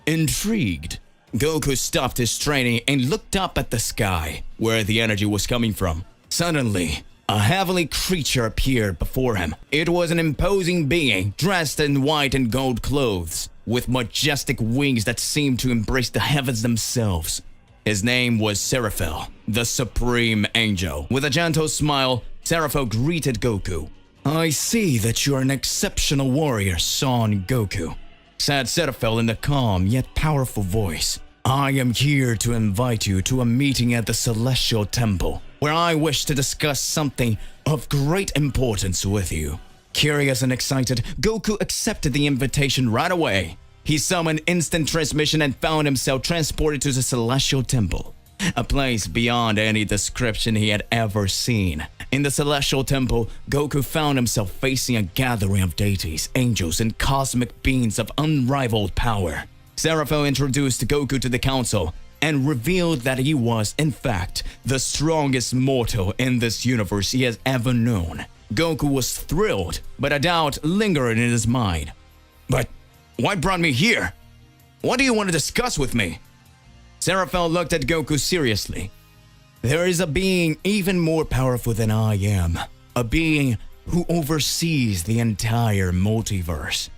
Intrigued, Goku stopped his training and looked up at the sky, where the energy was coming from. Suddenly, a heavenly creature appeared before him. It was an imposing being, dressed in white and gold clothes, with majestic wings that seemed to embrace the heavens themselves. His name was Seraphil, the Supreme Angel. With a gentle smile, Seraphil greeted Goku. "I see that you are an exceptional warrior, Son Goku," said Seraphil in a calm yet powerful voice. "I am here to invite you to a meeting at the Celestial Temple, where I wish to discuss something of great importance with you." Curious and excited, Goku accepted the invitation right away. He summoned instant transmission and found himself transported to the Celestial Temple, a place beyond any description he had ever seen. In the Celestial Temple, Goku found himself facing a gathering of deities, angels, and cosmic beings of unrivaled power. Seraphil introduced Goku to the council and revealed that he was, in fact, the strongest mortal in this universe he has ever known. Goku was thrilled, but a doubt lingered in his mind. "But what brought me here? What do you want to discuss with me?" Seraphil looked at Goku seriously. "There is a being even more powerful than I am, a being who oversees the entire multiverse.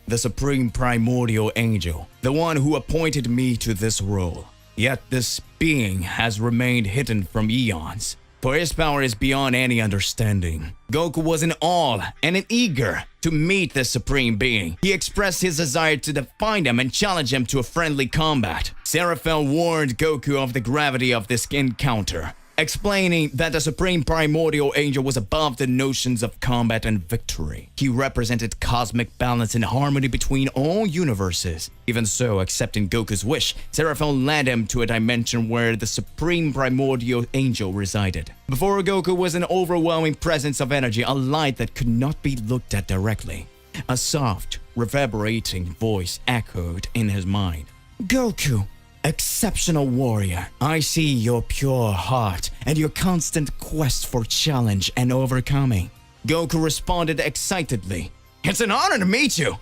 The Supreme Primordial Angel, the one who appointed me to this role. Yet this being has remained hidden from eons, for his power is beyond any understanding." Goku was in awe and eager to meet this Supreme Being. He expressed his desire to define him and challenge him to a friendly combat. Seraphil warned Goku of the gravity of this encounter, explaining that the Supreme Primordial Angel was above the notions of combat and victory. He represented cosmic balance and harmony between all universes. Even so, accepting Goku's wish, Seraphil led him to a dimension where the Supreme Primordial Angel resided. Before Goku was an overwhelming presence of energy, a light that could not be looked at directly. A soft, reverberating voice echoed in his mind. "Goku, exceptional warrior, I see your pure heart and your constant quest for challenge and overcoming." Goku responded excitedly. "It's an honor to meet you.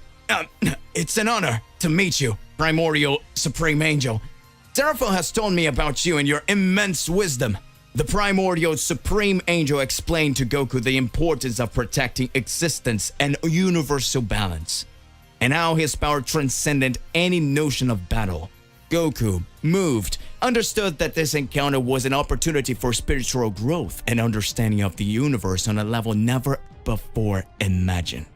It's an honor to meet you, Primordial Supreme Angel. Seraphil has told me about you and your immense wisdom." The Primordial Supreme Angel explained to Goku the importance of protecting existence and universal balance, and how his power transcended any notion of battle. Goku, moved, understood that this encounter was an opportunity for spiritual growth and understanding of the universe on a level never before imagined.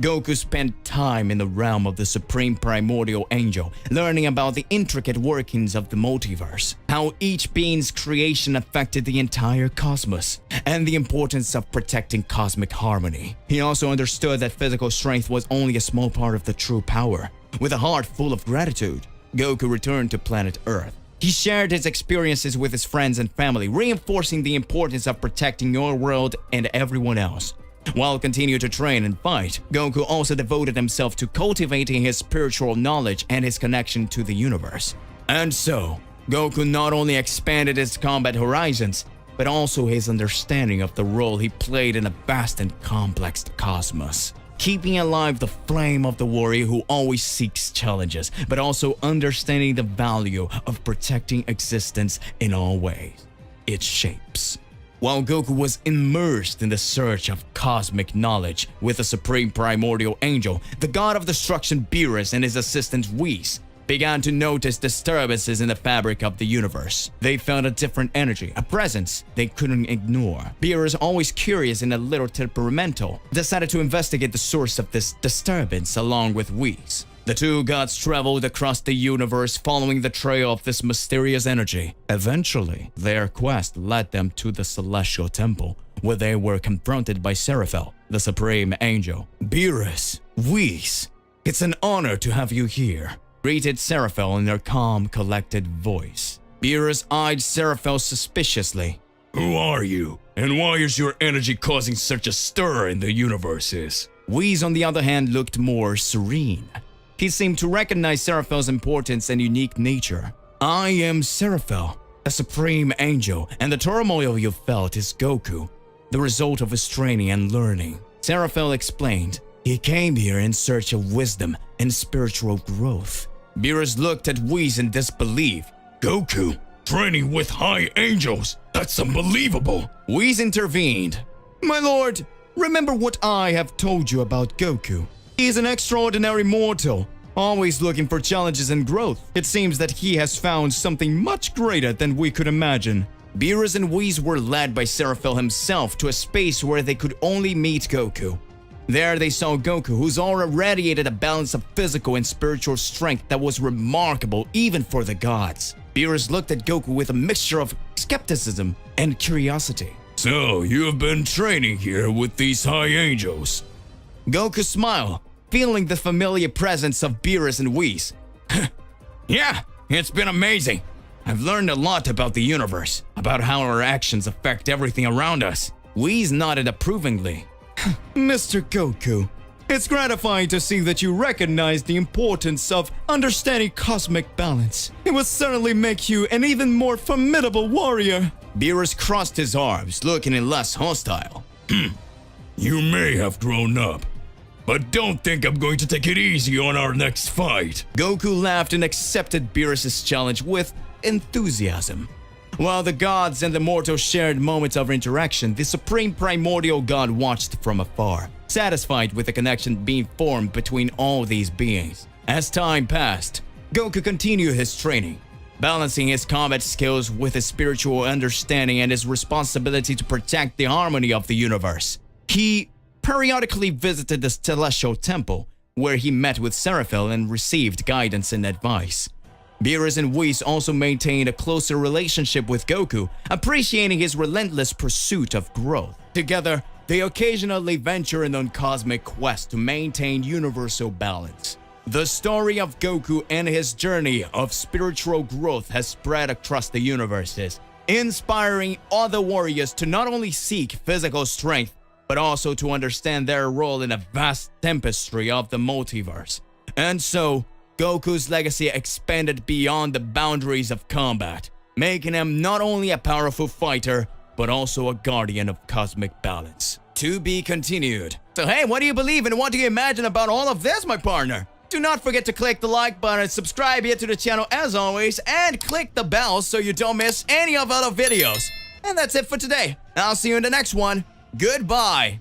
Goku spent time in the realm of the Supreme Primordial Angel, learning about the intricate workings of the multiverse, how each being's creation affected the entire cosmos, and the importance of protecting cosmic harmony. He also understood that physical strength was only a small part of the true power. With a heart full of gratitude, Goku returned to planet Earth. He shared his experiences with his friends and family, reinforcing the importance of protecting your world and everyone else. While continuing to train and fight, Goku also devoted himself to cultivating his spiritual knowledge and his connection to the universe. And so, Goku not only expanded his combat horizons, but also his understanding of the role he played in a vast and complex cosmos. Keeping alive the flame of the warrior who always seeks challenges, but also understanding the value of protecting existence in all ways.
its shapes. While Goku was immersed in the search of cosmic knowledge with the Supreme Primordial Angel, the god of destruction Beerus and his assistant Whis began to notice disturbances in the fabric of the universe. They felt a different energy, a presence they couldn't ignore. Beerus, always curious and a little temperamental, decided to investigate the source of this disturbance along with Whis. The two gods traveled across the universe following the trail of this mysterious energy. Eventually, their quest led them to the Celestial Temple, where they were confronted by Seraphel, the Supreme Angel. Beerus, Whis, it's an honor to have you here, greeted Seraphel in her calm, collected voice. Beerus eyed Seraphel suspiciously.
Who are you? And why is your energy causing such a stir in the universes?
Whis, on the other hand, looked more serene. He seemed to recognize Seraphel's importance and unique nature. I am Seraphel, a supreme angel, and the turmoil you felt is Goku, the result of his training and learning. Seraphel explained. He came here in search of wisdom and spiritual growth. Beerus looked at Whis in disbelief.
Goku, training with high angels? That's unbelievable!
Whis intervened. My lord, remember what I have told you about Goku. He is an extraordinary mortal, always looking for challenges and growth. It seems that he has found something much greater than we could imagine. Beerus and Whis were led by Seraphel himself to a space where they could only meet Goku. There they saw Goku, whose aura radiated a balance of physical and spiritual strength that was remarkable even for the gods. Beerus looked at Goku with a mixture of skepticism and curiosity.
So, you have been training here with these high angels?
Goku smiled, feeling the familiar presence of Beerus and Whis.
Yeah, it's been amazing.
I've learned a lot about the universe, about how our actions affect everything around us. Whis nodded approvingly. Mr. Goku, it's gratifying to see that you recognize the importance of understanding cosmic balance. It will certainly make you an even more formidable warrior. Beerus crossed his arms, looking less hostile.
You may have grown up, but don't think I'm going to take it easy on our next fight.
Goku laughed and accepted Beerus' challenge with enthusiasm. While the gods and the mortals shared moments of interaction, the Supreme Primordial God watched from afar, satisfied with the connection being formed between all these beings. As time passed, Goku continued his training, balancing his combat skills with his spiritual understanding and his responsibility to protect the harmony of the universe. He periodically visited the Celestial Temple, where he met with Seraphel and received guidance and advice. Beerus and Whis also maintained a closer relationship with Goku, appreciating his relentless pursuit of growth. Together, they occasionally ventured on cosmic quests to maintain universal balance. The story of Goku and his journey of spiritual growth has spread across the universes, inspiring other warriors to not only seek physical strength, but also to understand their role in a vast tapestry of the multiverse. And so, Goku's legacy expanded beyond the boundaries of combat, making him not only a powerful fighter, but also a guardian of cosmic balance. To be continued. So hey, what do you believe and what do you imagine about all of this, my partner? Do not forget to click the like button, subscribe here to the channel as always, and click the bell so you don't miss any of our other videos. And that's it for today. I'll see you in the next one. Goodbye.